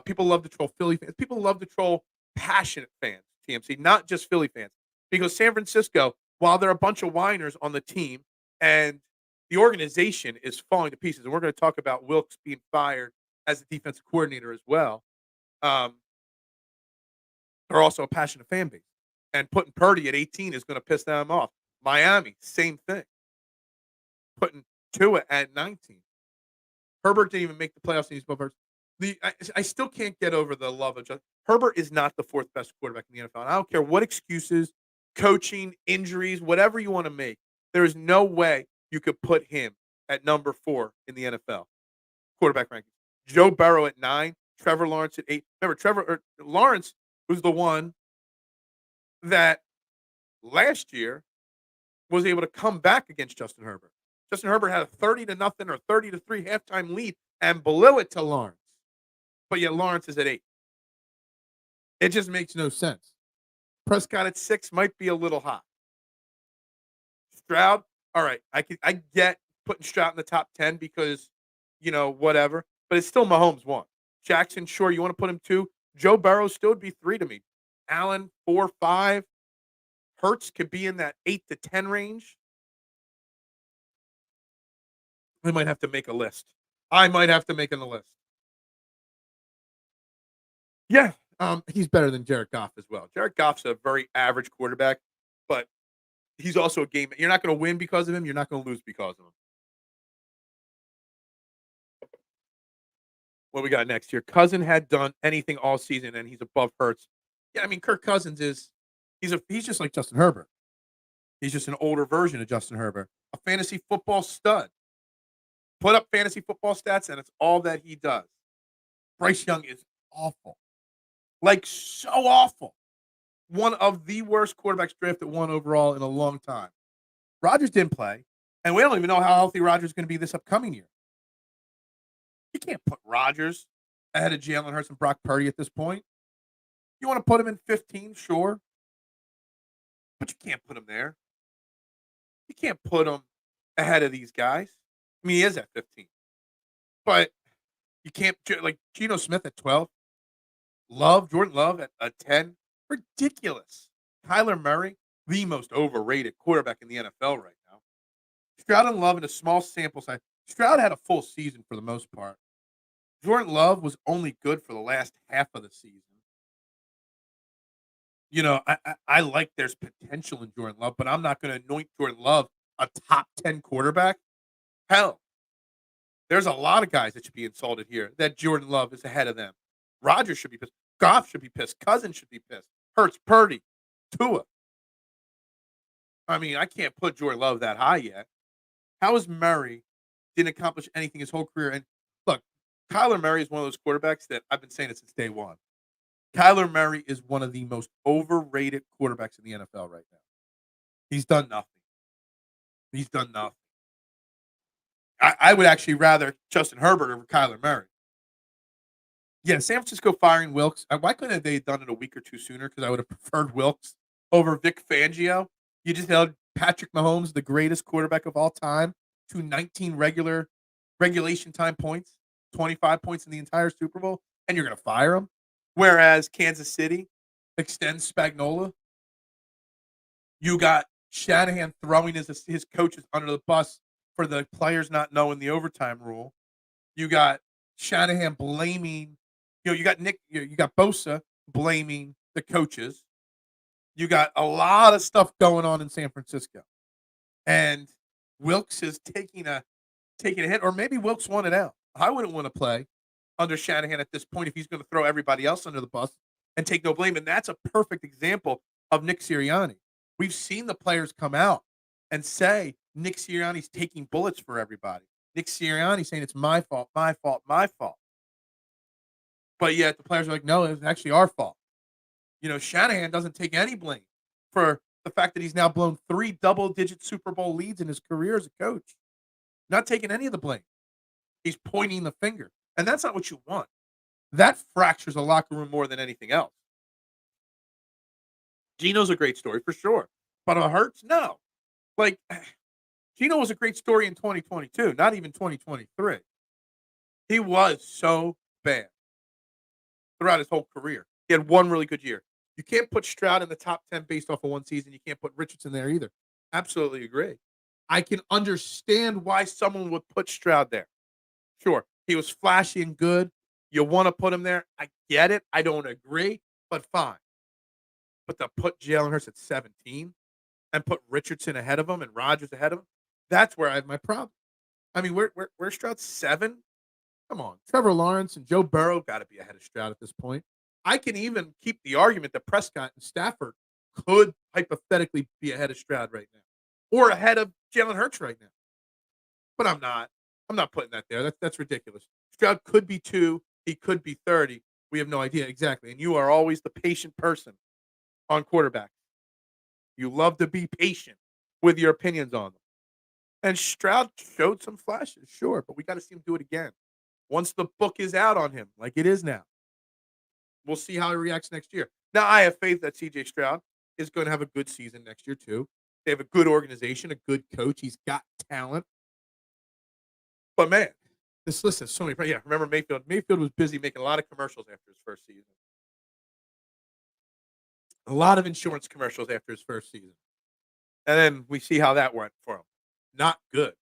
People love to troll Philly fans. People love to troll passionate fans, TMC, not just Philly fans. Because San Francisco, while they're a bunch of whiners on the team and the organization is falling to pieces, and we're going to talk about Wilkes being fired as the defensive coordinator as well, they're also a passionate fan base. And putting Purdy at 18 is going to piss them off. Miami, same thing. Putting Tua at 19. Herbert didn't even make the playoffs and he's above Hurts. I still can't get over the love of Justin. Herbert is not the 4th best quarterback in the NFL. And I don't care what excuses, coaching, injuries, whatever you want to make. There is no way you could put him at number 4 in the NFL quarterback rankings. Joe Burrow at 9, Trevor Lawrence at 8. Remember, Lawrence was the one that last year was able to come back against Justin Herbert. Justin Herbert had a 30-0 or 30-3 halftime lead and blew it to Lawrence. But yet Lawrence is at 8. It just makes no sense. Prescott at 6 might be a little hot. Stroud, all right. I get putting Stroud in the top 10 because, whatever. But it's still Mahomes 1. Jackson, sure, you want to put him 2. Joe Burrow still would be 3 to me. Allen, 4, 5. Hurts could be in that 8 to 10 range. I might have to make a list. I might have to make a list. Yeah, he's better than Jared Goff as well. Jared Goff's a very average quarterback, but he's also a game. You're not going to win because of him. You're not going to lose because of him. What we got next here? Cousin had done anything all season, and he's above Hurts. Yeah, I mean, Kirk Cousins he's just like Justin Herbert. He's just an older version of Justin Herbert, a fantasy football stud. Put up fantasy football stats, and it's all that he does. Bryce Young is awful. Like, so awful. One of the worst quarterbacks drafted 1 overall in a long time. Rodgers didn't play, and we don't even know how healthy Rodgers is going to be this upcoming year. You can't put Rodgers ahead of Jalen Hurts and Brock Purdy at this point. You want to put him in 15, sure. But you can't put him there. You can't put him ahead of these guys. I mean, he is at 15. But you can't, like, Geno Smith at 12. Jordan Love at 10. Ridiculous. Kyler Murray, the most overrated quarterback in the NFL right now. Stroud and Love in a small sample size. Stroud had a full season for the most part. Jordan Love was only good for the last half of the season. I like there's potential in Jordan Love, but I'm not going to anoint Jordan Love a top 10 quarterback. Hell, there's a lot of guys that should be insulted here that Jordan Love is ahead of them. Rodgers should be pissed. Goff should be pissed. Cousins should be pissed. Hurts, Purdy, Tua. I mean, I can't put Jordan Love that high yet. How is Murray didn't accomplish anything his whole career? And look, Kyler Murray is one of those quarterbacks that I've been saying it since day one. Kyler Murray is one of the most overrated quarterbacks in the NFL right now. He's done nothing. He's done nothing. I would actually rather Justin Herbert over Kyler Murray. Yeah, San Francisco firing Wilkes. Why couldn't they have done it a week or two sooner? Because I would have preferred Wilkes over Vic Fangio. You just held Patrick Mahomes, the greatest quarterback of all time, to 19 regulation time points. 25 points in the entire Super Bowl, and you're going to fire him. Whereas Kansas City extends Spagnuolo. You got Shanahan throwing his coaches under the bus for the players not knowing the overtime rule. You got Shanahan blaming, you got you got Bosa blaming the coaches. You got a lot of stuff going on in San Francisco. And Wilks is taking a hit, or maybe Wilks wanted out. I wouldn't want to play under Shanahan at this point if he's going to throw everybody else under the bus and take no blame. And that's a perfect example of Nick Sirianni. We've seen the players come out and say Nick Sirianni's taking bullets for everybody. Nick Sirianni saying it's my fault, my fault, my fault. But yet the players are like, no, it's actually our fault. Shanahan doesn't take any blame for the fact that he's now blown 3 double-digit Super Bowl leads in his career as a coach. Not taking any of the blame. He's pointing the finger. And that's not what you want. That fractures a locker room more than anything else. Gino's a great story for sure. But Hurts, no. Like, Gino was a great story in 2022, not even 2023. He was so bad throughout his whole career. He had one really good year. You can't put Stroud in the top 10 based off of one season. You can't put Richardson there either. Absolutely agree. I can understand why someone would put Stroud there. Sure, he was flashy and good. You want to put him there. I get it. I don't agree, but fine. But to put Jalen Hurts at 17 and put Richardson ahead of him and Rodgers ahead of him, that's where I have my problem. I mean, where's Stroud? 7? Come on. Trevor Lawrence and Joe Burrow got to be ahead of Stroud at this point. I can even keep the argument that Prescott and Stafford could hypothetically be ahead of Stroud right now or ahead of Jalen Hurts right now. But I'm not. I'm not putting that there. That's ridiculous. Stroud could be 2. He could be 30. We have no idea exactly. And you are always the patient person on quarterback. You love to be patient with your opinions on them. And Stroud showed some flashes, sure, but we got to see him do it again. Once the book is out on him, like it is now. We'll see how he reacts next year. Now, I have faith that C.J. Stroud is going to have a good season next year, too. They have a good organization, a good coach. He's got talent. But, man, this list has so many. Yeah, remember Mayfield? Mayfield was busy making a lot of commercials after his first season. A lot of insurance commercials after his first season. And then we see how that went for him. Not good.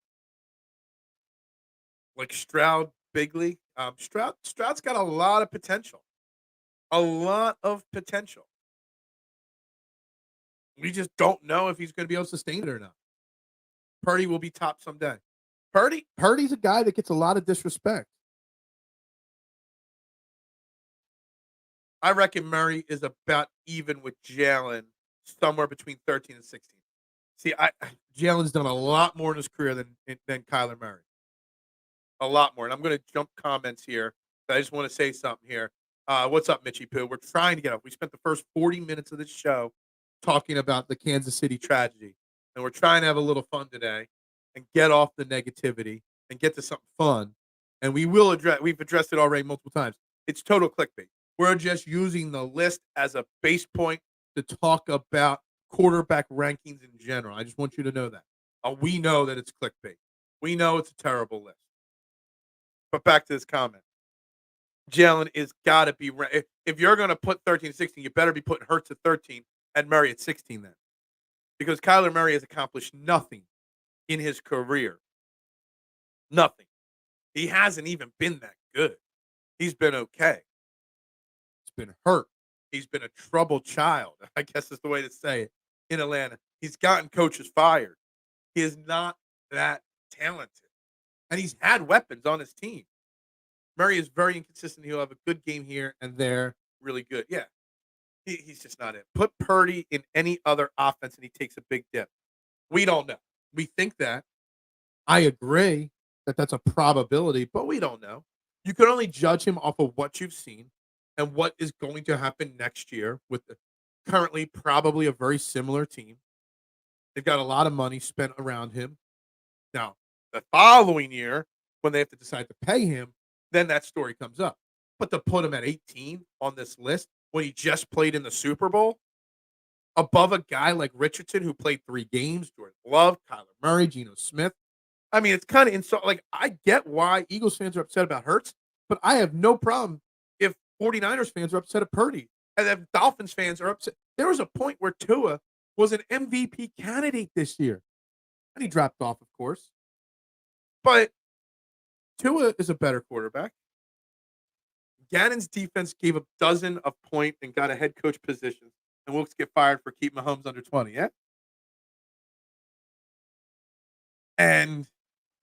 Like Stroud, Bigley. Stroud's got a lot of potential. A lot of potential. We just don't know if he's going to be able to sustain it or not. Purdy will be top someday. Purdy's a guy that gets a lot of disrespect. I reckon Murray is about even with Jalen, somewhere between 13 and 16. See, Jalen's done a lot more in his career than Kyler Murray. A lot more. And I'm going to jump comments here. I just want to say something here. What's up, Mitchie Poo? We're trying to get up. We spent the first 40 minutes of this show talking about the Kansas City tragedy. And we're trying to have a little fun today and get off the negativity and get to something fun. And we've addressed it already multiple times. It's total clickbait. We're just using the list as a base point to talk about quarterback rankings in general. I just want you to know that. We know that it's clickbait. We know it's a terrible list. But back to this comment. Jalen is got to be – if you're going to put 13, 16, you better be putting Hurts at 13 and Murray at 16 then. Because Kyler Murray has accomplished nothing in his career. Nothing. He hasn't even been that good. He's been okay. He's been hurt. He's been a troubled child, I guess is the way to say it, in Atlanta. He's gotten coaches fired. He is not that talented. And he's had weapons on his team. Murray is very inconsistent. He'll have a good game here and there. Really good. Yeah. He's just not it. Put Purdy in any other offense and he takes a big dip. We don't know. We think that. I agree that that's a probability, but we don't know. You can only judge him off of what you've seen and what is going to happen next year with currently probably a very similar team. They've got a lot of money spent around him. Now, the following year, when they have to decide to pay him, then that story comes up. But to put him at 18 on this list when he just played in the Super Bowl, above a guy like Richardson who played 3 games, Jordan Love, Kyler Murray, Geno Smith. I mean, it's kind of insult. Like, I get why Eagles fans are upset about Hurts. But I have no problem if 49ers fans are upset at Purdy and if Dolphins fans are upset. There was a point where Tua was an MVP candidate this year. And he dropped off, of course. But Tua is a better quarterback. Gannon's defense gave up dozen of point and got a head coach position. And Wilkes get fired for keeping Mahomes under 20, yeah? And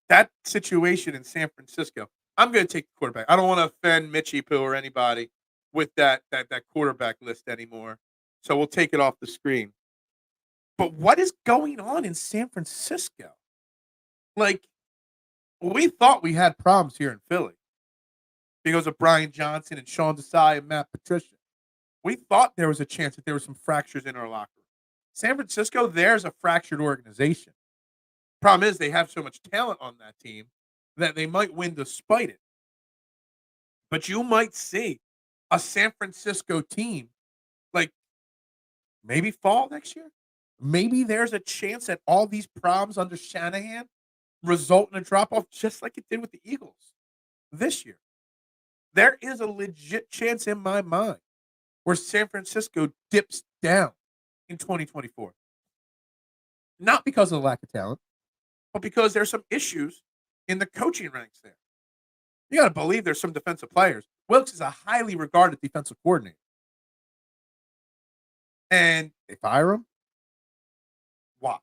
that situation in San Francisco, I'm going to take the quarterback. I don't want to offend Mitchie Poo or anybody with that quarterback list anymore. So we'll take it off the screen. But what is going on in San Francisco? Like, we thought we had problems here in Philly because of Brian Johnson and Sean Desai and Matt Patricia. We thought there was a chance that there were some fractures in our locker room. San Francisco, there's a fractured organization. Problem is they have so much talent on that team that they might win despite it. But you might see a San Francisco team like maybe fall next year. Maybe there's a chance that all these problems under Shanahan result in a drop-off just like it did with the Eagles this year. There is a legit chance in my mind where San Francisco dips down in 2024. Not because of the lack of talent, but because there's some issues in the coaching ranks there. You got to believe there's some defensive players. Wilkes is a highly regarded defensive coordinator. And they fire him? Why?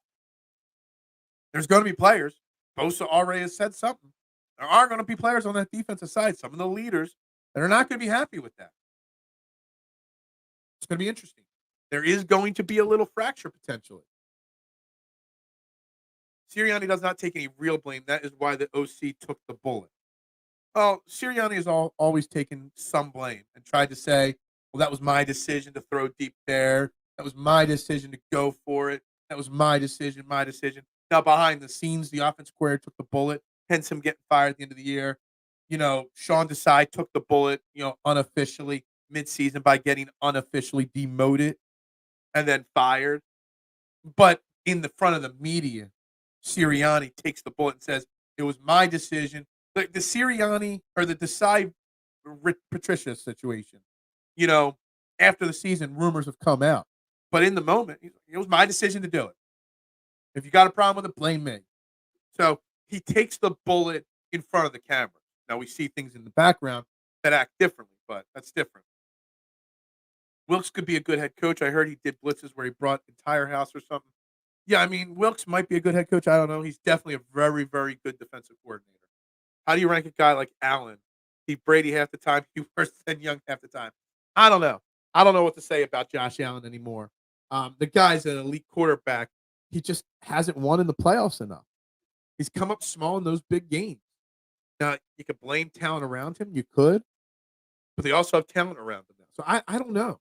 There's going to be players. Bosa already has said something. There are going to be players on that defensive side, some of the leaders, that are not going to be happy with that. It's going to be interesting. There is going to be a little fracture potentially. Sirianni does not take any real blame. That is why the OC took the bullet. Well, Sirianni has always taken some blame and tried to say, well, that was my decision to throw deep there. That was my decision to go for it. That was my decision. Now, behind the scenes, the offense coordinator took the bullet, hence him getting fired at the end of the year. Sean Desai took the bullet, unofficially midseason by getting unofficially demoted and then fired. But in the front of the media, Sirianni takes the bullet and says, it was my decision. The Sirianni or the Desai Patricia situation, after the season, rumors have come out. But in the moment, it was my decision to do it. If you got a problem with it, blame me. So he takes the bullet in front of the camera. Now we see things in the background that act differently, but that's different. Wilkes could be a good head coach. I heard he did blitzes where he brought the entire house or something. Yeah, I mean, Wilkes might be a good head coach. I don't know. He's definitely a very, very good defensive coordinator. How do you rank a guy like Allen? He Brady half the time. He worse than Young half the time. I don't know. I don't know what to say about Josh Allen anymore. The guy's an elite quarterback. He just hasn't won in the playoffs enough. He's come up small in those big games. Now, you could blame talent around him. You could. But they also have talent around them now. So I don't know.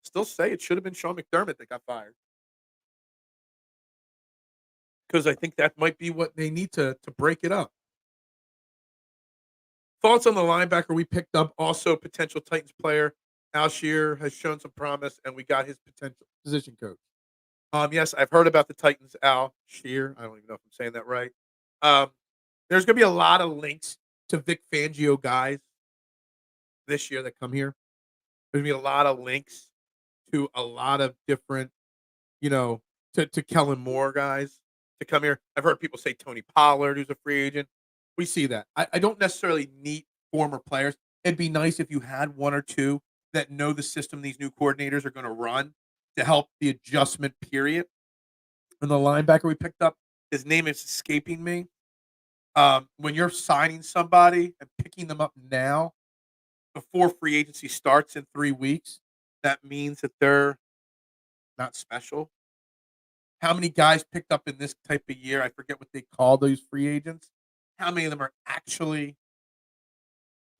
Still say it should have been Sean McDermott that got fired. Because I think that might be what they need to break it up. Thoughts on the linebacker we picked up? Also, potential Titans player. Alshire has shown some promise, and we got his potential position coach. Yes, I've heard about the Titans. Alshire. I don't even know if I'm saying that right. There's going to be a lot of links to Vic Fangio guys this year that come here. There's going to be a lot of links to a lot of different, to Kellen Moore guys to come here. I've heard people say Tony Pollard, who's a free agent. We see that. I don't necessarily need former players. It'd be nice if you had one or two that know the system these new coordinators are going to run to help the adjustment period. And the linebacker we picked up, his name is escaping me. When you're signing somebody and picking them up now before free agency starts in 3 weeks, that means that they're not special. How many guys picked up in this type of year? I forget what they call those free agents. How many of them are actually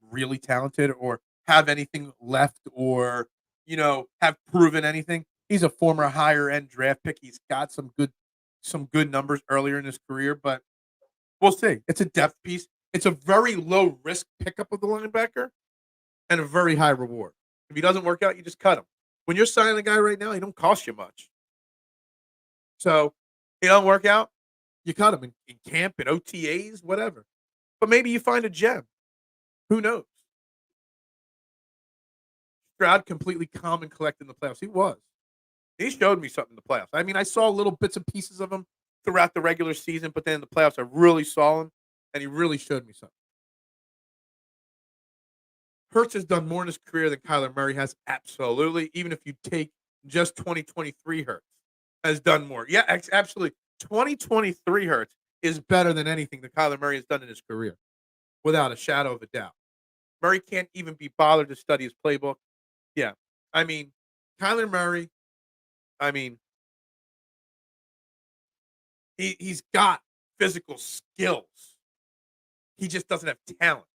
really talented or have anything left or, have proven anything? He's a former higher end draft pick. He's got some good numbers earlier in his career, but we'll see. It's a depth piece. It's a very low risk pickup of the linebacker and a very high reward. If he doesn't work out, you just cut him. When you're signing a guy right now, he don't cost you much. So he don't work out, you cut him in camp, in OTAs, whatever. But maybe you find a gem. Who knows? crowd completely calm and collected in the playoffs? He was. He showed me something in the playoffs. I mean, I saw little bits and pieces of him throughout the regular season, but then in the playoffs, I really saw him, and he really showed me something. Hurts has done more in his career than Kyler Murray has, absolutely. Even if you take just 2023 Hurts has done more. Yeah, absolutely. 2023 Hurts is better than anything that Kyler Murray has done in his career, without a shadow of a doubt. Murray can't even be bothered to study his playbook. Yeah. I mean, Kyler Murray, I mean, he's got physical skills. He just doesn't have talent.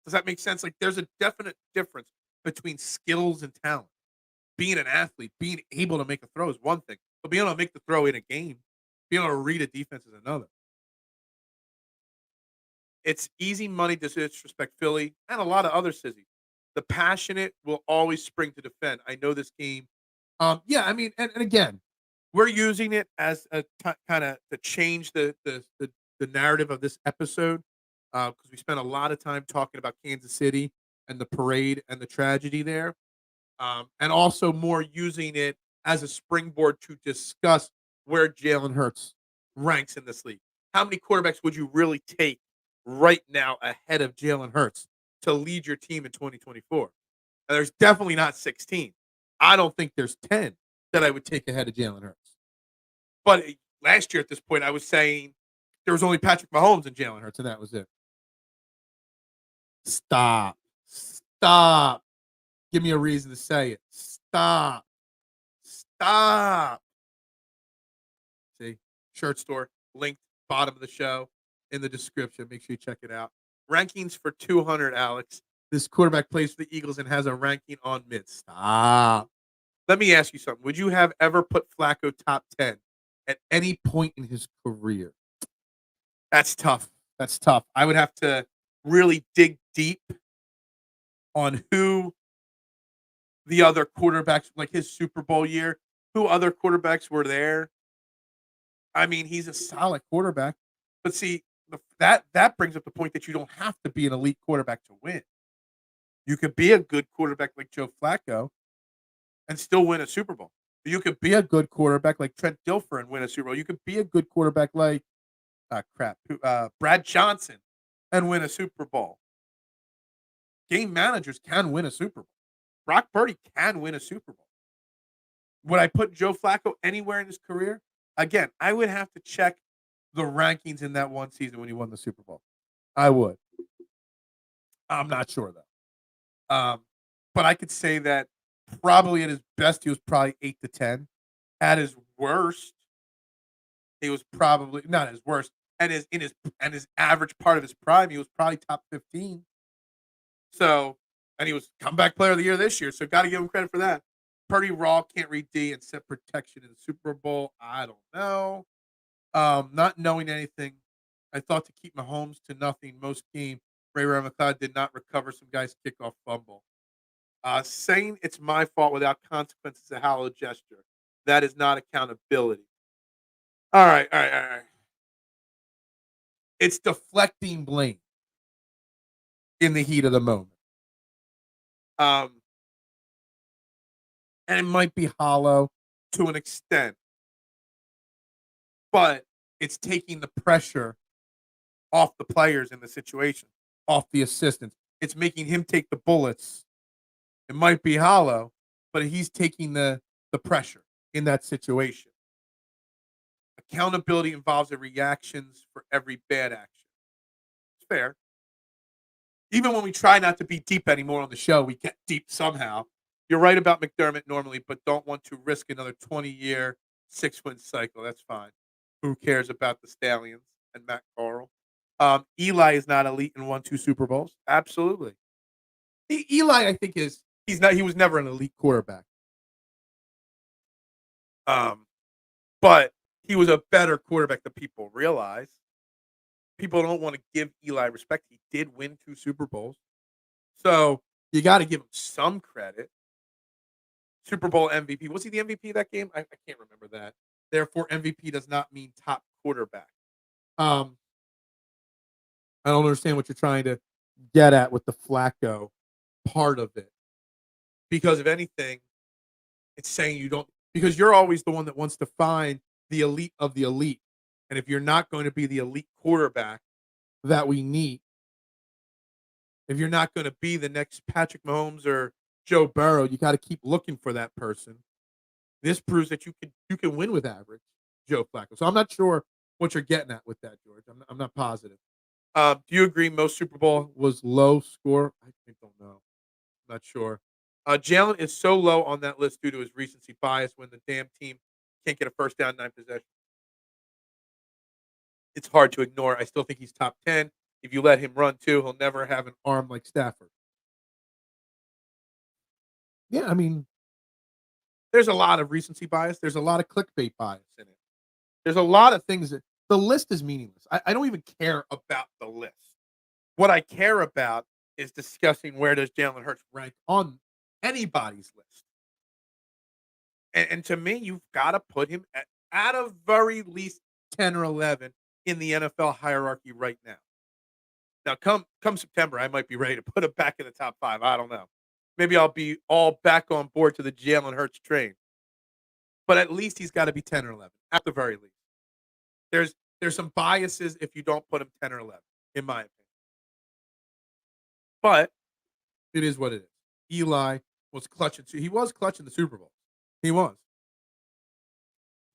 Does that make sense? Like, there's a definite difference between skills and talent. Being an athlete, being able to make a throw is one thing, but being able to make the throw in a game, being able to read a defense is another. It's easy money to disrespect Philly and a lot of other sissies. The passionate will always spring to defend. I know this game. Yeah, I mean, and again, we're using it as a kind of to change the narrative of this episode because we spent a lot of time talking about Kansas City and the parade and the tragedy there, and also more using it as a springboard to discuss where Jalen Hurts ranks in this league. How many quarterbacks would you really take right now ahead of Jalen Hurts to lead your team in 2024? And there's definitely not 16. I don't think there's 10 that I would take ahead of Jalen Hurts. But last year at this point, I was saying there was only Patrick Mahomes and Jalen Hurts, and that was it. Stop. Stop. Give me a reason to say it. Stop. Stop. See, shirt store, linked bottom of the show in the description. Make sure you check it out. Rankings for 200, Alex. This quarterback plays for the Eagles and has a ranking on mid. Stop. Let me ask you something. Would you have ever put Flacco top 10 at any point in his career? That's tough. That's tough. I would have to really dig deep on who the other quarterbacks, like his Super Bowl year, who other quarterbacks were there. I mean, he's a solid quarterback. But see, that brings up the point that you don't have to be an elite quarterback to win. You could be a good quarterback like Joe Flacco and still win a Super Bowl. You could be a good quarterback like Trent Dilfer and win a Super Bowl. You could be a good quarterback like Brad Johnson and win a Super Bowl. Game managers can win a Super Bowl. Brock Purdy can win a Super Bowl. Would I put Joe Flacco anywhere in his career? Again, I would have to check the rankings in that one season when he won the Super Bowl. I would. I'm not sure though. But I could say that probably at his best, he was probably 8 to 10. At his worst, he was probably not his worst. And his average part of his prime, he was probably top 15. So, and he was comeback player of the year this year. So, got to give him credit for that. Purdy raw, can't read D, and set protection in the Super Bowl. I don't know. Not knowing anything, I thought to keep Mahomes to nothing most game. Ray McLeod did not recover some guy's kickoff fumble. Saying it's my fault without consequences is a hollow gesture. That is not accountability. All right. It's deflecting blame in the heat of the moment. And it might be hollow to an extent, but it's taking the pressure off the players in the situation, off the assistants. It's making him take the bullets. It might be hollow, but he's taking the pressure in that situation. Accountability involves the reactions for every bad action. It's fair. Even when we try not to be deep anymore on the show, we get deep somehow. You're right about McDermott normally, but don't want to risk another 20-year 6-win cycle. That's fine. Who cares about the Stallions and Matt Corral? Eli is not elite and won 2 Super Bowls. Absolutely. Eli, I think he's not. He was never an elite quarterback. But he was a better quarterback than people realize. People don't want to give Eli respect. He did win 2 Super Bowls. So you got to give him some credit. Super Bowl MVP. Was he the MVP of that game? I can't remember that. Therefore, MVP does not mean top quarterback. I don't understand what you're trying to get at with the Flacco part of it. because if anything, it's saying you don't, because you're always the one that wants to find the elite of the elite. And if you're not going to be the elite quarterback that we need, if you're not going to be the next Patrick Mahomes or Joe Burrow, you got to keep looking for that person. This proves that you can win with average Joe Flacco. So I'm not sure what you're getting at with that, George. I'm not positive. Do you agree most Super Bowl was low score? I don't know. I'm not sure. Jalen is so low on that list due to his recency bias when the damn team can't get a first down 9 possessions. It's hard to ignore. I still think he's top 10. If you let him run too, he'll never have an arm like Stafford. Yeah, I mean, there's a lot of recency bias. There's a lot of clickbait bias in it. There's a lot of things that the list is meaningless. I don't even care about the list. What I care about is discussing where does Jalen Hurts rank on anybody's list. And to me, you've got to put him at a very least 10 or 11 in the NFL hierarchy right now. Now, come September, I might be ready to put him back in the top 5. I don't know. Maybe I'll be all back on board to the Jalen Hurts train. But at least he's got to be 10 or 11, at the very least. There's some biases if you don't put him 10 or 11, in my opinion. But it is what it is. Eli was clutching. He was clutching the Super Bowl. He was.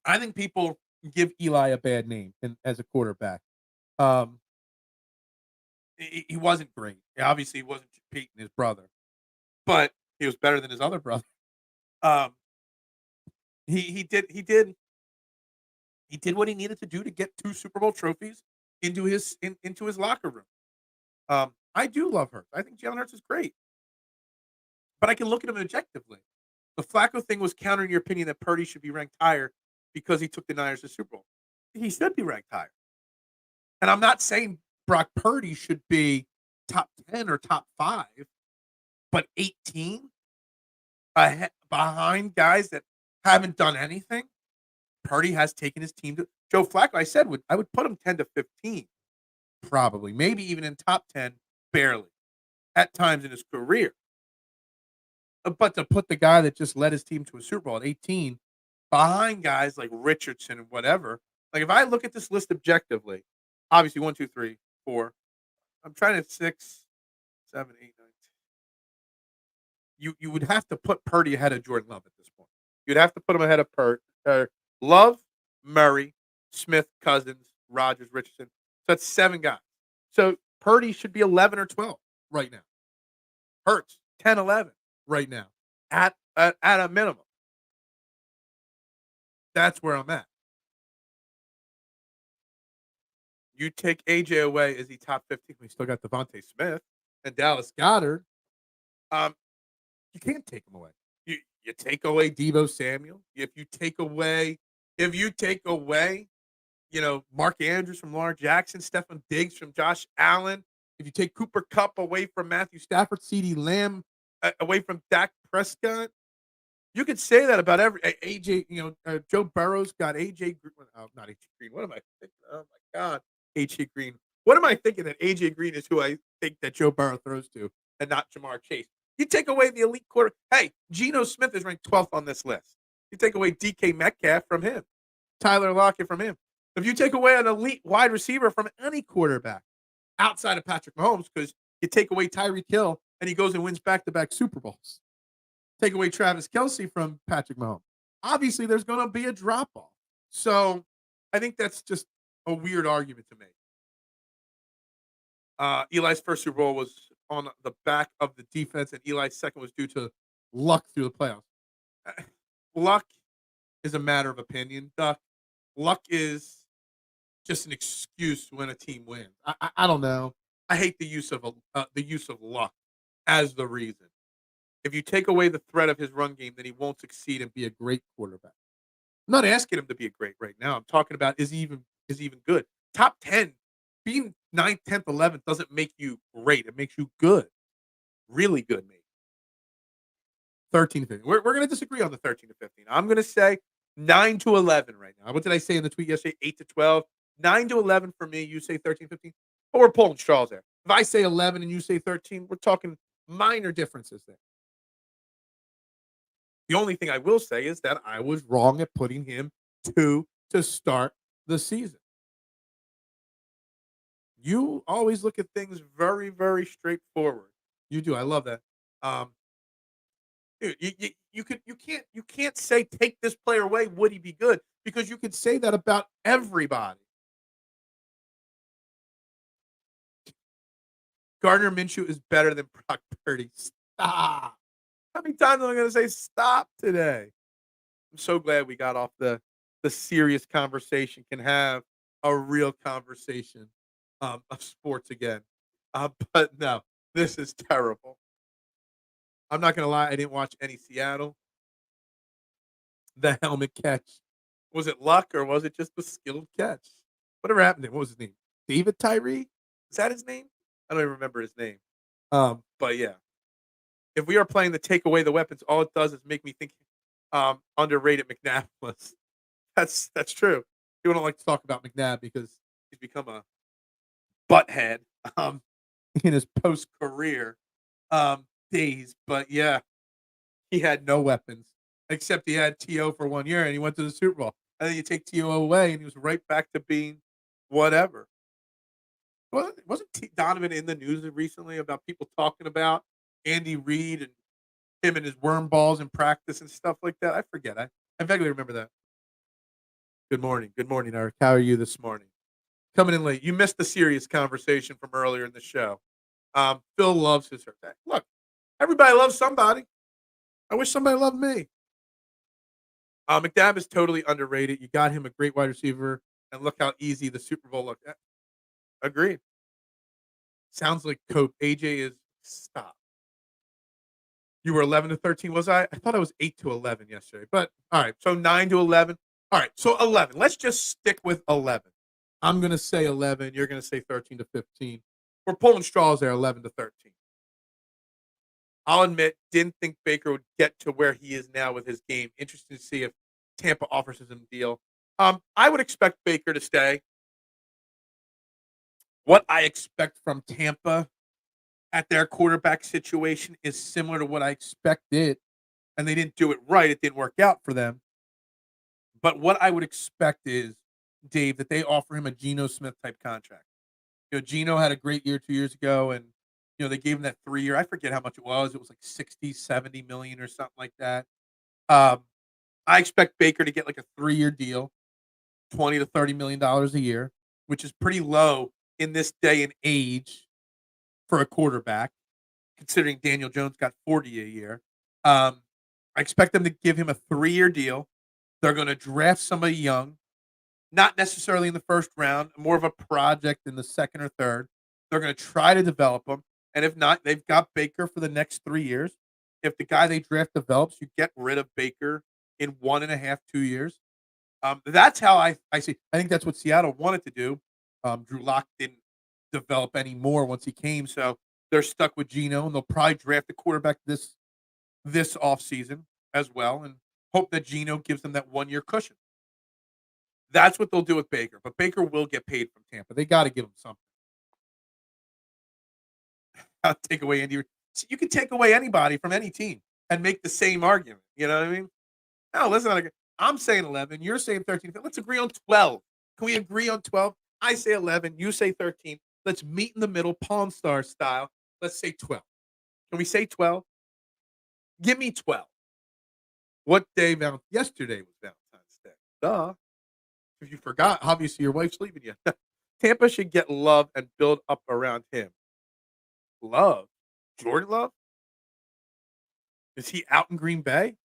I think people give Eli a bad name as a quarterback. He wasn't great. Obviously, he wasn't Peyton, his brother, but he was better than his other brother. He did what he needed to do to get 2 Super Bowl trophies into his locker room. I do love Hurts. I think Jalen Hurts is great, but I can look at him objectively. The Flacco thing was countering your opinion that Purdy should be ranked higher because he took the Niners to the Super Bowl. He should be ranked higher, and I'm not saying Brock Purdy should be top 10 or top 5, but 18 behind guys that haven't done anything. Purdy has taken his team to Joe Flacco. I said I would put him 10 to 15, probably, maybe even in top 10, barely, at times in his career. But to put the guy that just led his team to a Super Bowl at 18 behind guys like Richardson and whatever, like if I look at this list objectively, obviously 1, 2, 3, 4. I'm trying to 6, 7, 8, 9. You would have to put Purdy ahead of Jordan Love at this point. You'd have to put him ahead of Love, Murray, Smith, Cousins, Rodgers, Richardson. So that's 7 guys. So Purdy should be 11 or 12 right now. Hurts 10, 11 right now at a minimum. That's where I'm at. You take AJ away, is he top 15? We still got Devontae Smith and Dallas Goedert. You can't take him away. You take away Deebo Samuel. If you take away, Mark Andrews from Lamar Jackson, Stephon Diggs from Josh Allen. If you take Cooper Kupp away from Matthew Stafford, CeeDee Lamb away from Dak Prescott, you could say that about every AJ. Joe Burrow's got AJ. Not AJ Green. What am I thinking? Oh my God, AJ Green. What am I thinking that AJ Green is who I think that Joe Burrow throws to, and not Jamar Chase? You take away the elite quarter. Hey, Geno Smith is ranked 12th on this list. You take away DK Metcalf from him, Tyler Lockett from him. If you take away an elite wide receiver from any quarterback outside of Patrick Mahomes, because you take away Tyreek Hill and he goes and wins back-to-back Super Bowls. Take away Travis Kelce from Patrick Mahomes. Obviously, there's going to be a drop-off. So I think that's just a weird argument to make. Eli's first Super Bowl was on the back of the defense, and Eli's second was due to luck through the playoffs. Luck is a matter of opinion, Duck. Luck is just an excuse when a team wins. I don't know. I hate the use of luck as the reason. If you take away the threat of his run game, then he won't succeed and be a great quarterback. I'm not asking him to be a great right now. I'm talking about is he even good? Top 10, being 9th, 10th, 11th doesn't make you great. It makes you good. Really good, maybe. 13 to 15. We're going to disagree on the 13 to 15. I'm going to say 9 to 11 right now. What did I say in the tweet yesterday? 8 to 12. 9 to 11 for me. You say 13, 15. But we're pulling straws there. If I say 11 and you say 13, we're talking minor differences there. The only thing I will say is that I was wrong at putting him 2 to start the season. You always look at things very, very straightforward. You do. I love that. Um, dude, you can't say take this player away. Would he be good? Because you could say that about everybody. Gardner Minshew is better than Brock Purdy. Stop. How many times am I going to say stop today? I'm so glad we got off the serious conversation, can have a real conversation of sports again. But no, this is terrible. I'm not gonna lie, I didn't watch any Seattle. The helmet catch. Was it luck or was it just a skilled catch? Whatever happened to him. What was his name? David Tyree? Is that his name? I don't even remember his name. But yeah. If we are playing the take away the weapons, all it does is make me think underrated McNabb was. That's true. People don't like to talk about McNabb because he's become a butthead um, in his post career days. But yeah, he had no weapons except he had To for 1 year and he went to the Super Bowl. And then you take To away and he was right back to being whatever. Wasn't Donovan in the news recently about people talking about Andy Reid and him and his worm balls in practice and stuff like that? I forget. I vaguely remember that. Good morning. Good morning, Eric. How are you this morning? Coming in late. You missed the serious conversation from earlier in the show. Phil loves his hair. Look, everybody loves somebody. I wish somebody loved me. McNabb is totally underrated. You got him a great wide receiver, and look how easy the Super Bowl looked. Agreed. Sounds like Cope. AJ is stop. You were 11 to 13, was I? I thought I was 8 to 11 yesterday. But all right, so 9 to 11. All right, so 11. Let's just stick with 11. I'm going to say 11. You're going to say 13 to 15. We're pulling straws there, 11 to 13. I'll admit, didn't think Baker would get to where he is now with his game. Interesting to see if Tampa offers him a deal. I would expect Baker to stay. What I expect from Tampa at their quarterback situation is similar to what I expected, and they didn't do it right. It didn't work out for them. But what I would expect is, Dave, that they offer him a Geno Smith type contract. Geno had a great year 2 years ago, and they gave him that 3 year. I forget how much it was. It was like 60, 70 million or something like that. I expect Baker to get like a 3 year deal, $20 to $30 million a year, which is pretty low in this day and age for a quarterback, considering Daniel Jones got 40 a year. I expect them to give him a 3 year deal. They're going to draft somebody young, not necessarily in the first round, more of a project in the second or third. They're going to try to develop him. And if not, they've got Baker for the next 3 years. If the guy they draft develops, you get rid of Baker in 1.5, 2 years. That's how I see. I think that's what Seattle wanted to do. Drew Lock didn't develop any more once he came, so they're stuck with Geno, and they'll probably draft a quarterback this offseason as well, and hope that Geno gives them that 1 year cushion. That's what they'll do with Baker, but Baker will get paid from Tampa. They got to give him something. Take away Andy. You can take away anybody from any team and make the same argument. You know what I mean? No, listen. I'm saying 11. You're saying 13. Let's agree on 12. Can we agree on 12? I say 11. You say 13. Let's meet in the middle, Pawn Star style. Let's say 12. Can we say 12? Give me 12. What day? Yesterday was Valentine's Day. Duh. If you forgot, obviously your wife's leaving you. Tampa should get Love and build up around him. Love? Jordan Love? Is he out in Green Bay?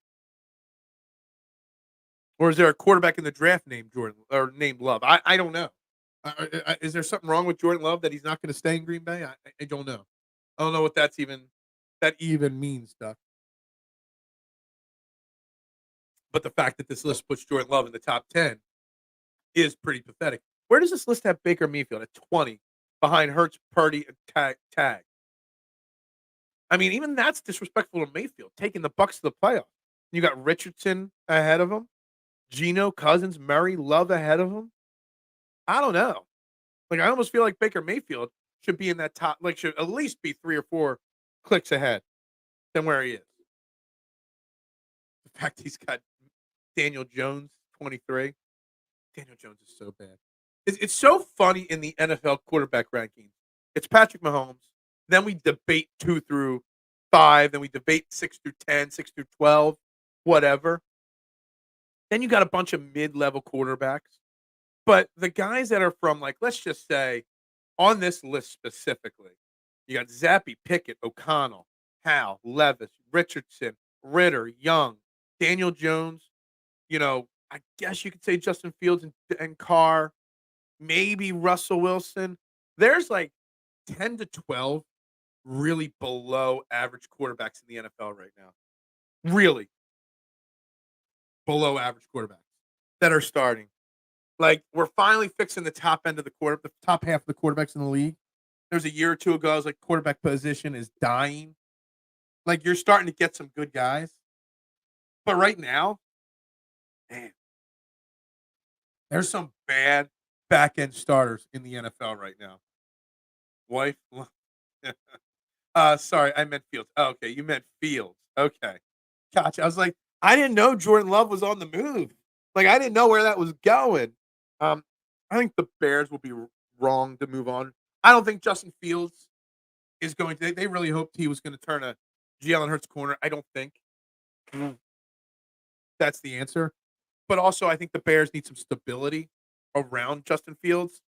Or is there a quarterback in the draft named Jordan or named Love? I don't know. Is there something wrong with Jordan Love that he's not going to stay in Green Bay? I don't know. I don't know what that even means, Duck. But the fact that this list puts Jordan Love in the top 10 is pretty pathetic. Where does this list have Baker Mayfield at 20 behind Hurts, Purdy, and Tag? I mean, even that's disrespectful to Mayfield, taking the Bucs to the playoffs. You got Richardson ahead of him, Geno, Cousins, Murray, Love ahead of him. I don't know. I almost feel like Baker Mayfield should be in that top, should at least be 3 or 4 clicks ahead than where he is. fact, he's got Daniel Jones, 23. Daniel Jones is so bad. It's so funny in the NFL quarterback rankings. It's Patrick Mahomes. Then we debate 2 through 5. Then we debate 6 through 10, 6 through 12, whatever. Then you got a bunch of mid-level quarterbacks. But the guys that are from, like, let's just say, on this list specifically, you got Zappy, Pickett, O'Connell, Hal, Levis, Richardson, Ritter, Young, Daniel Jones, I guess you could say Justin Fields and Carr, maybe Russell Wilson. There's like 10 to 12 really below average quarterbacks in the NFL right now. Really below average quarterbacks that are starting. Like, we're finally fixing the top end of the top half of the quarterbacks in the league. There's a year or two ago, I was like, quarterback position is dying. Like, you're starting to get some good guys. But right now, man, there's some bad back-end starters in the NFL right now. Wife? Sorry, I meant Fields. Oh, okay, you meant Fields. Okay. Gotcha. I was like, I didn't know Jordan Love was on the move. Like, I didn't know where that was going. I think the Bears will be wrong to move on. I don't think Justin Fields is going to. They really hoped he was going to turn a Jalen Hurts corner. I don't think that's the answer. But also, I think the Bears need some stability around Justin Fields.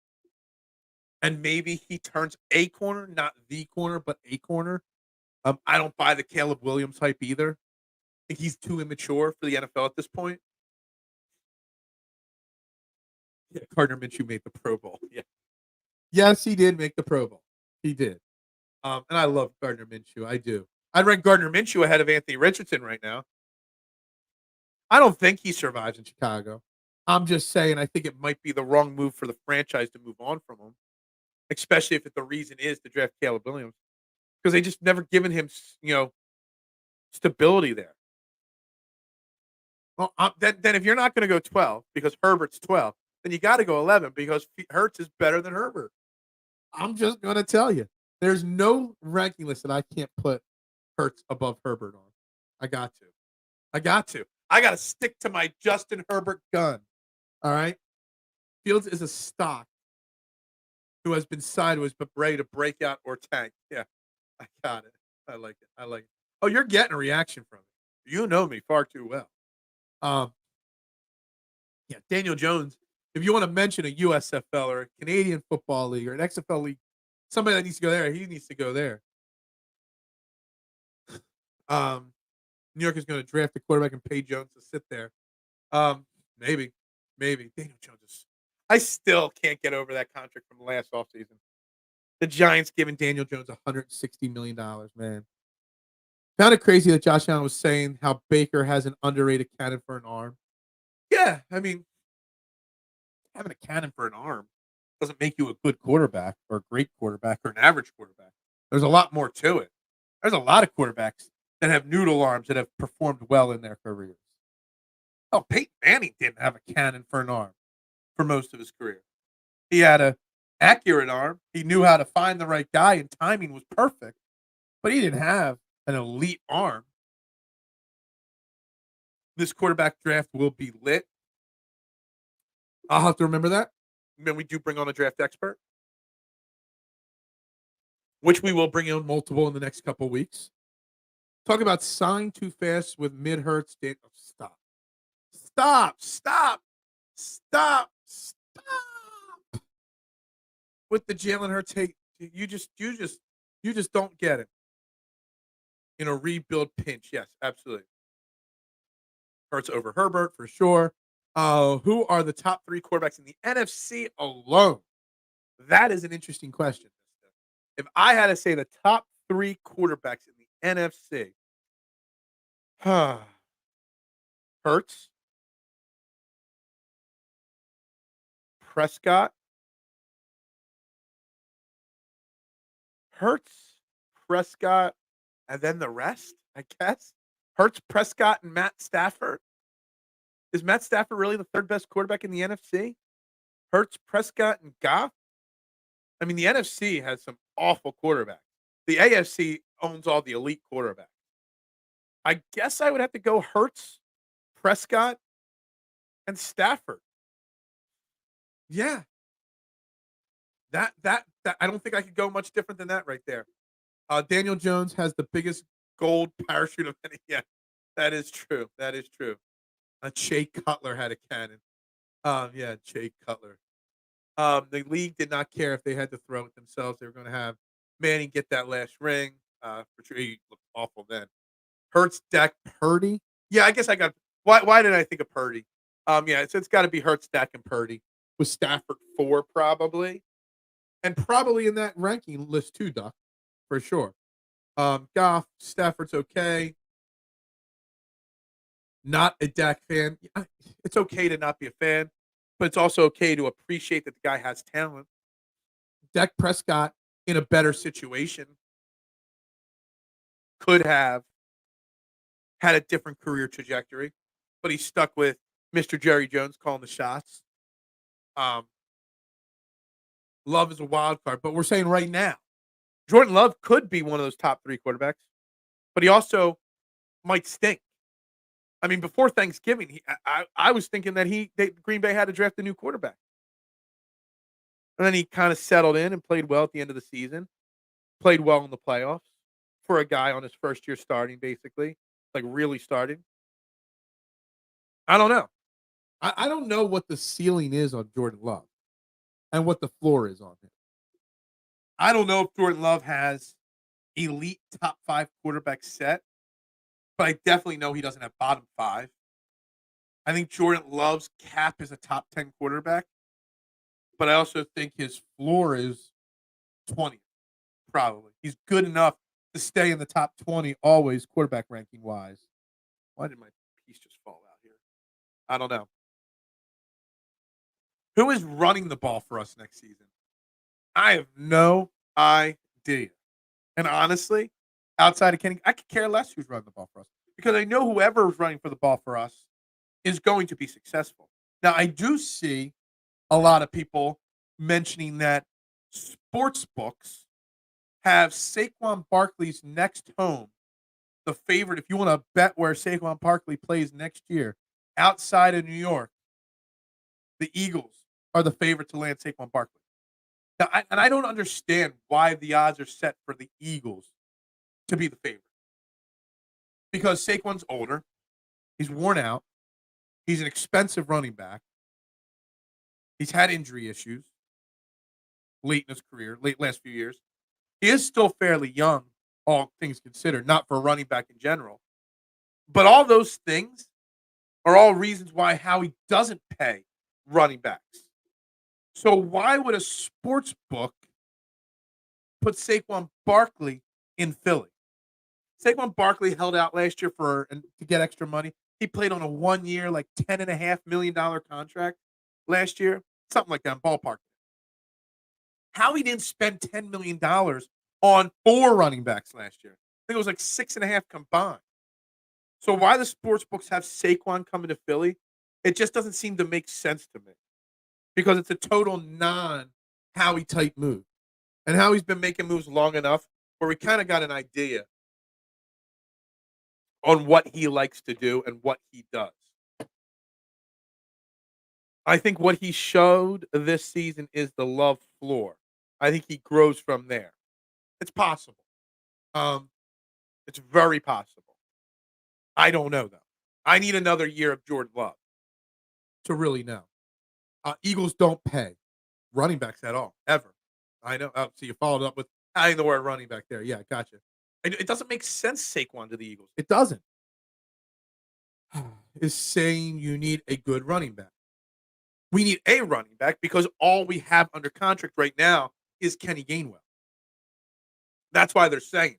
And maybe he turns a corner, not the corner, but a corner. I don't buy the Caleb Williams hype either. I think he's too immature for the NFL at this point. Yeah, Gardner Minshew made the Pro Bowl. Yeah. Yes, he did make the Pro Bowl. He did. And I love Gardner Minshew. I do. I'd rank Gardner Minshew ahead of Anthony Richardson right now. I don't think he survives in Chicago. I'm just saying I think it might be the wrong move for the franchise to move on from him, especially if the reason is to draft Caleb Williams, because they just never given him, stability there. Well, then if you're not going to go 12 because Herbert's 12, then you got to go 11 because Hurts is better than Herbert. I'm just going to tell you, there's no ranking list that I can't put Hurts above Herbert on. I got to. I got to stick to my Justin Herbert gun. All right? Fields is a stock who has been sideways but ready to break out or tank. Yeah, I got it. I like it. Oh, you're getting a reaction from it. You know me far too well. Yeah, Daniel Jones, if you want to mention a USFL or a Canadian Football League or an XFL league, somebody that needs to go there, he needs to go there. New York is going to draft a quarterback and pay Jones to sit there. Maybe. Daniel Jones I still can't get over that contract from last offseason. The Giants giving Daniel Jones $160 million, man. Found it crazy that Josh Allen was saying how Baker has an underrated cannon for an arm. Yeah, I mean, having a cannon for an arm doesn't make you a good quarterback or a great quarterback or an average quarterback. There's a lot more to it. There's a lot of quarterbacks that have noodle arms that have performed well in their careers. Oh, Peyton Manning didn't have a cannon for an arm for most of his career. He had an accurate arm. He knew how to find the right guy, and timing was perfect. But he didn't have an elite arm. This quarterback draft will be lit. I'll have to remember that when we do bring on a draft expert, which we will bring on multiple in the next couple of weeks. Talk about sign too fast with mid-Hurts. Stop with the Jalen Hurts hate. You just don't get it. In a rebuild pinch, yes, absolutely. Hurts over Herbert for sure. Who are the top 3 quarterbacks in the NFC alone? That is an interesting question. If I had to say the top 3 quarterbacks in the NFC, Hurts, Prescott, and then the rest, I guess. Hurts, Prescott, and Matt Stafford. Is Matt Stafford really the 3rd best quarterback in the NFC? Hurts, Prescott, and Goff? I mean, the NFC has some awful quarterbacks. The AFC owns all the elite quarterbacks. I guess I would have to go Hurts Prescott, and Stafford. Yeah, that I don't think I could go much different than that right there. Daniel Jones has the biggest gold parachute of any. Yeah, that is true. That is true. Jay Cutler had a cannon. Yeah, Jay Cutler. The league did not care if they had to throw it themselves. They were going to have Manning get that last ring. For sure, he looked awful then. Hurts, Dak, Purdy. Yeah, I guess I got. Why did I think of Purdy? Yeah, it's got to be Hurts, Dak, and Purdy with Stafford 4 probably, and probably in that ranking list too, Duck, for sure. Goff, Stafford's okay. Not a Dak fan. It's okay to not be a fan, but it's also okay to appreciate that the guy has talent. Dak Prescott in a better situation could have had a different career trajectory, but he's stuck with Mr. Jerry Jones calling the shots. Um, Love is a wild card, but we're saying right now, Jordan Love could be one of those top 3 quarterbacks, but he also might stink. I mean, before Thanksgiving, I was thinking that Green Bay had to draft a new quarterback. And then he kind of settled in and played well at the end of the season, played well in the playoffs for a guy on his first year starting, basically, like really starting. I don't know. I don't know what the ceiling is on Jordan Love and what the floor is on him. I don't know if Jordan Love has elite top 5 quarterback set, but I definitely know he doesn't have bottom 5. I think Jordan Love's cap is a top 10 quarterback, but I also think his floor is 20, probably. He's good enough to stay in the top 20 always, quarterback ranking wise. Why did my piece just fall out here? I don't know. Who is running the ball for us next season? I have no idea. And honestly, outside of Kenny, I could care less who's running the ball for us because I know whoever is running for the ball for us is going to be successful. Now, I do see a lot of people mentioning that sports books have Saquon Barkley's next home the favorite. If you want to bet where Saquon Barkley plays next year outside of New York, the Eagles are the favorite to land Saquon Barkley. Now, I don't understand why the odds are set for the Eagles to be the favorite. Because Saquon's older, he's worn out, he's an expensive running back, he's had injury issues late in his career, last few years. He is still fairly young, all things considered, not for a running back in general. But all those things are all reasons why Howie doesn't pay running backs. So why would a sports book put Saquon Barkley in Philly? Saquon Barkley held out last year to get extra money. He played on a 1-year, like $10.5 million contract last year, something like that, ballpark. Howie didn't spend $10 million on 4 running backs last year. I think it was like 6.5 combined. So why the sports books have Saquon coming to Philly? It just doesn't seem to make sense to me because it's a total non-Howie type move. And Howie's been making moves long enough where we kind of got an idea on what he likes to do and what he does. I think what he showed this season is the love floor. I think he grows from there. It's possible. It's very possible. I don't know, though. I need another year of Jordan Love to really know. Eagles don't pay running backs at all, ever. I know. So you followed up with adding the word running back there. Yeah, gotcha. It doesn't make sense, Saquon, to the Eagles. It doesn't. Is saying you need a good running back. We need a running back because all we have under contract right now is Kenny Gainwell. That's why they're saying.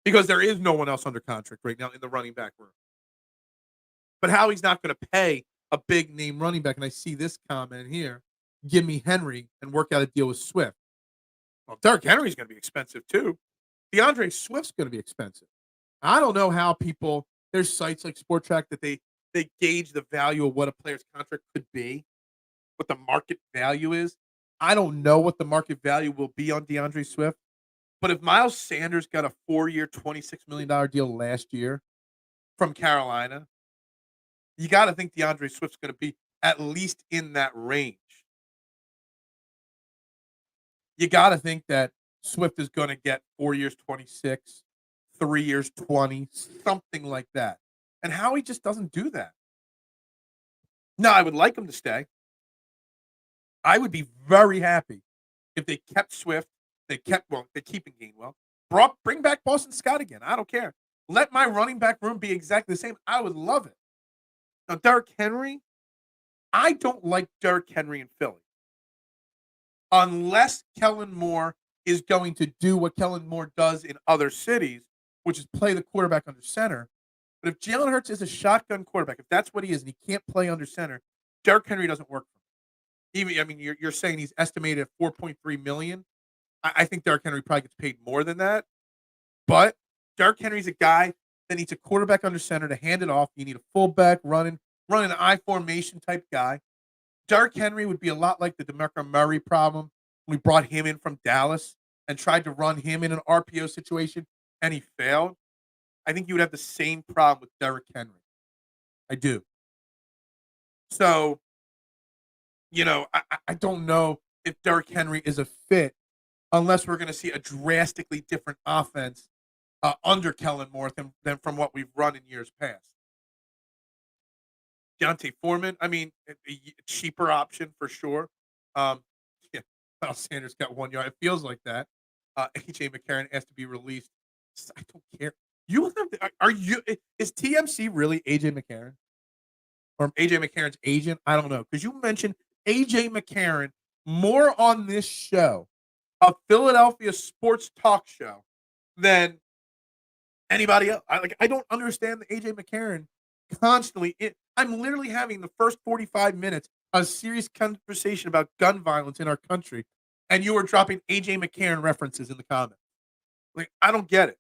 Because there is no one else under contract right now in the running back room. But Howie's not going to pay a big name running back. And I see this comment here. Give me Henry and work out a deal with Swift. Well, Derrick Henry's going to be expensive too. DeAndre Swift's going to be expensive. I don't know how people, there's sites like Sport Track that they gauge the value of what a player's contract could be, what the market value is. I don't know what the market value will be on DeAndre Swift. But if Miles Sanders got a 4-year, $26 million deal last year from Carolina, You got to think DeAndre Swift's going to be at least in that range. You got to think that Swift is going to get 4 years, 26, 3 years, 20, something like that. And Howie just doesn't do that. Now, I would like him to stay. I would be very happy if they kept Swift, they're keeping Gainwell. Bring back Boston Scott again. I don't care. Let my running back room be exactly the same. I would love it. Now, Derrick Henry, I don't like Derrick Henry in Philly. Unless Kellen Moore is going to do what Kellen Moore does in other cities, which is play the quarterback under center. But if Jalen Hurts is a shotgun quarterback, if that's what he is, and he can't play under center, Derrick Henry doesn't work for him. Even, I mean, you're saying he's estimated at $4.3 million. I think Derrick Henry probably gets paid more than that. But Derrick Henry's a guy that needs a quarterback under center to hand it off. You need a fullback running an I formation type guy. Derrick Henry would be a lot like the DeMarco Murray problem. We brought him in from Dallas and tried to run him in an RPO situation, and he failed. I think you would have the same problem with Derrick Henry. I do. So, I don't know if Derrick Henry is a fit unless we're going to see a drastically different offense under Kellen Moore than from what we've run in years past. Deontay Foreman, I mean, a cheaper option for sure. Yeah, Miles Sanders got 1 yard. It feels like that. AJ McCarron has to be released. I don't care. Is TMC really AJ McCarron? Or AJ McCarron's agent? I don't know. Because you mentioned AJ McCarron more on this show, a Philadelphia sports talk show, than anybody else. I don't understand the AJ McCarron constantly. I'm literally having the first 45 minutes a serious conversation about gun violence in our country, and you are dropping AJ McCarron references in the comments. Like, I don't get it.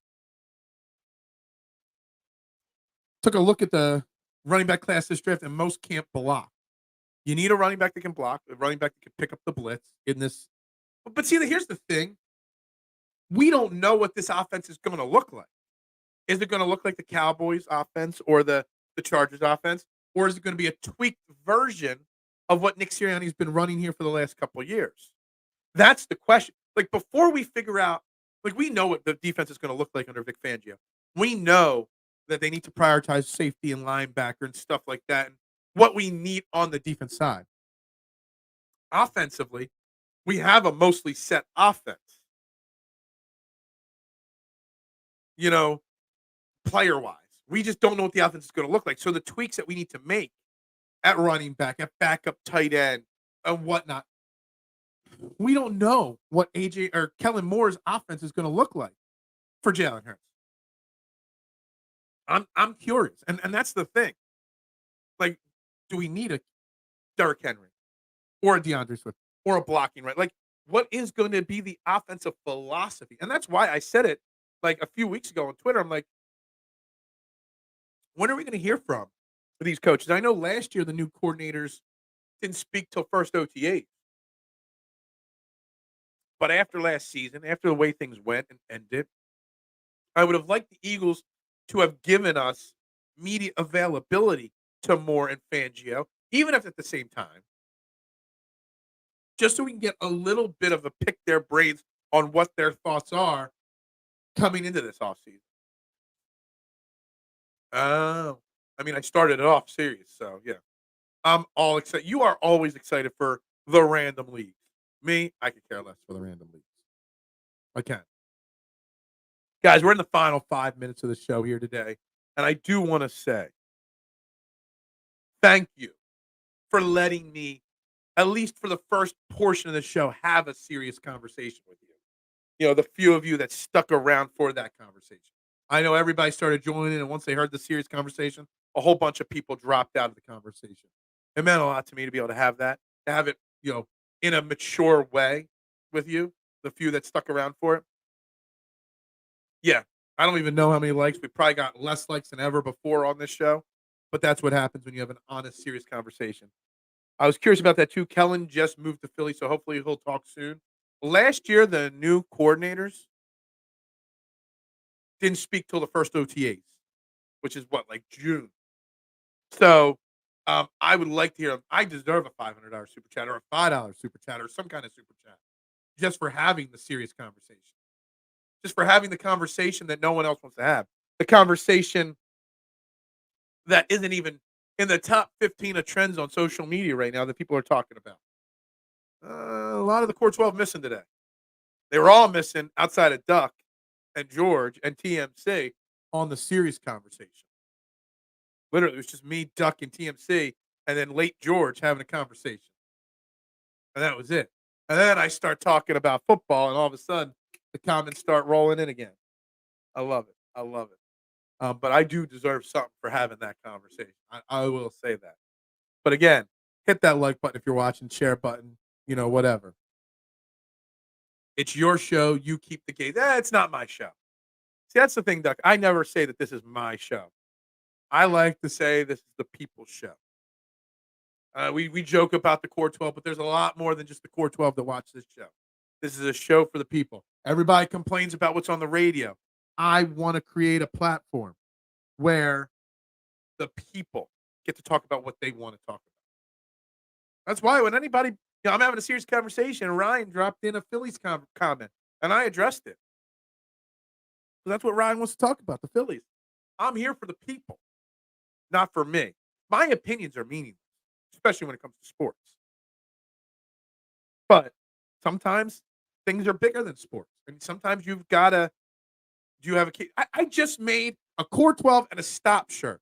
Took a look at the running back class this draft, and most can't block. You need a running back that can block, a running back that can pick up the blitz in this. But see, here's the thing. We don't know what this offense is going to look like. Is it going to look like the Cowboys offense or the Chargers offense? Or is it going to be a tweaked version of what Nick Sirianni has been running here for the last couple of years? That's the question. Like, before we figure out, like, we know what the defense is going to look like under Vic Fangio. We know that they need to prioritize safety and linebacker and stuff like that, and what we need on the defense side. Offensively, we have a mostly set offense. Player-wise. We just don't know what the offense is going to look like. So the tweaks that we need to make at running back, at backup tight end, and whatnot, we don't know what AJ or Kellen Moore's offense is going to look like for Jalen Hurts. I'm curious, and that's the thing. Like, do we need a Derrick Henry or a DeAndre Swift or a blocking right? Like, what is going to be the offensive philosophy? And that's why I said it like a few weeks ago on Twitter. I'm like, when are we going to hear from these coaches? I know last year the new coordinators didn't speak till first OTA. But after last season, after the way things went and ended, I would have liked the Eagles to have given us media availability to Moore and Fangio, even if at the same time, just so we can get a little bit of a pick their brains on what their thoughts are coming into this offseason. Oh, I mean, I started it off serious, so yeah. I'm all excited. You are always excited for the random leagues. Me, I could care less for the random leagues. I can. Guys, we're in the final 5 minutes of the show here today, and I do want to say thank you for letting me, at least for the first portion of the show, have a serious conversation with you. The few of you that stuck around for that conversation. I know everybody started joining, and once they heard the serious conversation, a whole bunch of people dropped out of the conversation. It meant a lot to me to be able to have that, to have it, in a mature way with you, the few that stuck around for it. Yeah, I don't even know how many likes. We probably got less likes than ever before on this show, but that's what happens when you have an honest, serious conversation. I was curious about that too. Kellen just moved to Philly, so hopefully he'll talk soon. Last year, the new coordinators didn't speak till the first OTAs, which is what, like June. So I would like to hear them. I deserve a $500 super chat or a $5 super chat or some kind of super chat just for having the serious conversation, just for having the conversation that no one else wants to have. The conversation that isn't even in the top 15 of trends on social media right now that people are talking about. A lot of the Core 12 missing today. They were all missing outside of Duck and George and TMC on the serious conversation. Literally, it was just me, Duck, and TMC, and then late George having a conversation. And that was it. And then I start talking about football, and all of a sudden, the comments start rolling in again. I love it. I love it. But I do deserve something for having that conversation. I will say that. But again, hit that like button if you're watching, share button, whatever. It's your show. You keep the gate. It's not my show. See, that's the thing, Duck. I never say that this is my show. I like to say this is the people's show. We joke about the Core 12, but there's a lot more than just the Core 12 that watch this show. This is a show for the people. Everybody complains about what's on the radio. I want to create a platform where the people get to talk about what they want to talk about. That's why when anybody, I'm having a serious conversation, and Ryan dropped in a Phillies comment, and I addressed it. So that's what Ryan wants to talk about, the Phillies. I'm here for the people, not for me. My opinions are meaningless, especially when it comes to sports. But sometimes things are bigger than sports. And sometimes you've got to, do you have a key? I just made a Core 12 and a Stop shirt,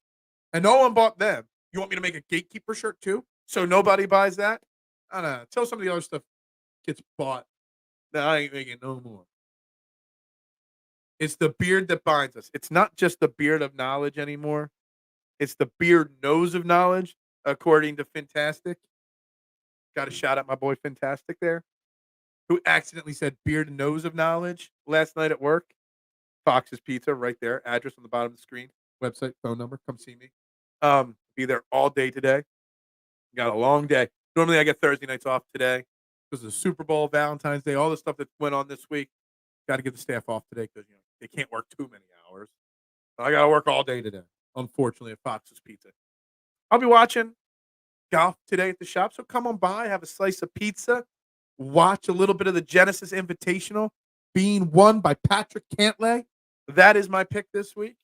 and no one bought them. You want me to make a Gatekeeper shirt too? So nobody buys that? I don't know. Tell some of the other stuff gets bought that I ain't making no more. It's the beard that binds us. It's not just the beard of knowledge anymore. It's the beard nose of knowledge, according to Fantastic. Got to shout out my boy Fantastic there, who accidentally said beard nose of knowledge last night at work. Fox's Pizza right there. Address on the bottom of the screen. Website, phone number. Come see me. Be there all day today. Got a long day. Normally I get Thursday nights off today because of the Super Bowl, Valentine's Day, all the stuff that went on this week. Got to get the staff off today because they can't work too many hours. So I got to work all day today, unfortunately, at Fox's Pizza. I'll be watching golf today at the shop, so come on by, have a slice of pizza, watch a little bit of the Genesis Invitational being won by Patrick Cantlay. That is my pick this week.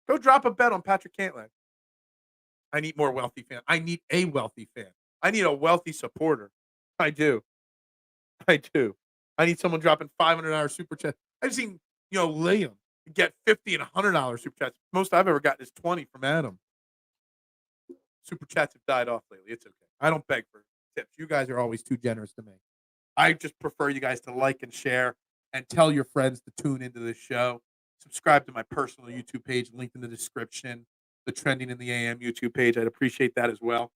Go drop a bet on Patrick Cantlay. I need more wealthy fans. I need a wealthy fan. I need a wealthy supporter. I do. I need someone dropping $500 super chat. I've seen, Liam get $50 and $100 super chats. Most I've ever gotten is 20 from Adam. Super chats have died off lately. It's okay. I don't beg for tips. You guys are always too generous to me. I just prefer you guys to like and share and tell your friends to tune into this show. Subscribe to my personal YouTube page, linked in the description. The Trending in the AM YouTube page. I'd appreciate that as well.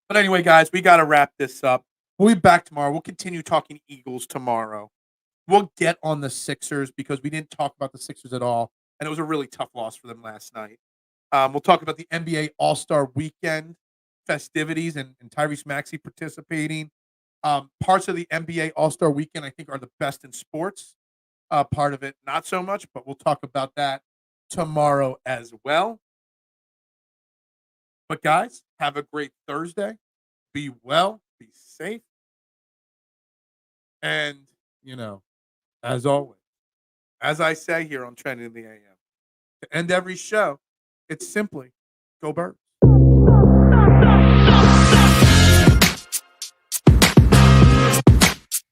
But anyway, guys, we got to wrap this up. We'll be back tomorrow. We'll continue talking Eagles tomorrow. We'll get on the Sixers because we didn't talk about the Sixers at all, and it was a really tough loss for them last night. We'll talk about the NBA All-Star Weekend festivities and Tyrese Maxey participating. Parts of the NBA All-Star Weekend, I think, are the best in sports. Part of it, not so much, but we'll talk about that tomorrow as well. But guys, have a great Thursday. Be well, be safe. And, as always, as I say here on Trending in the AM, to end every show, it's simply go Birds.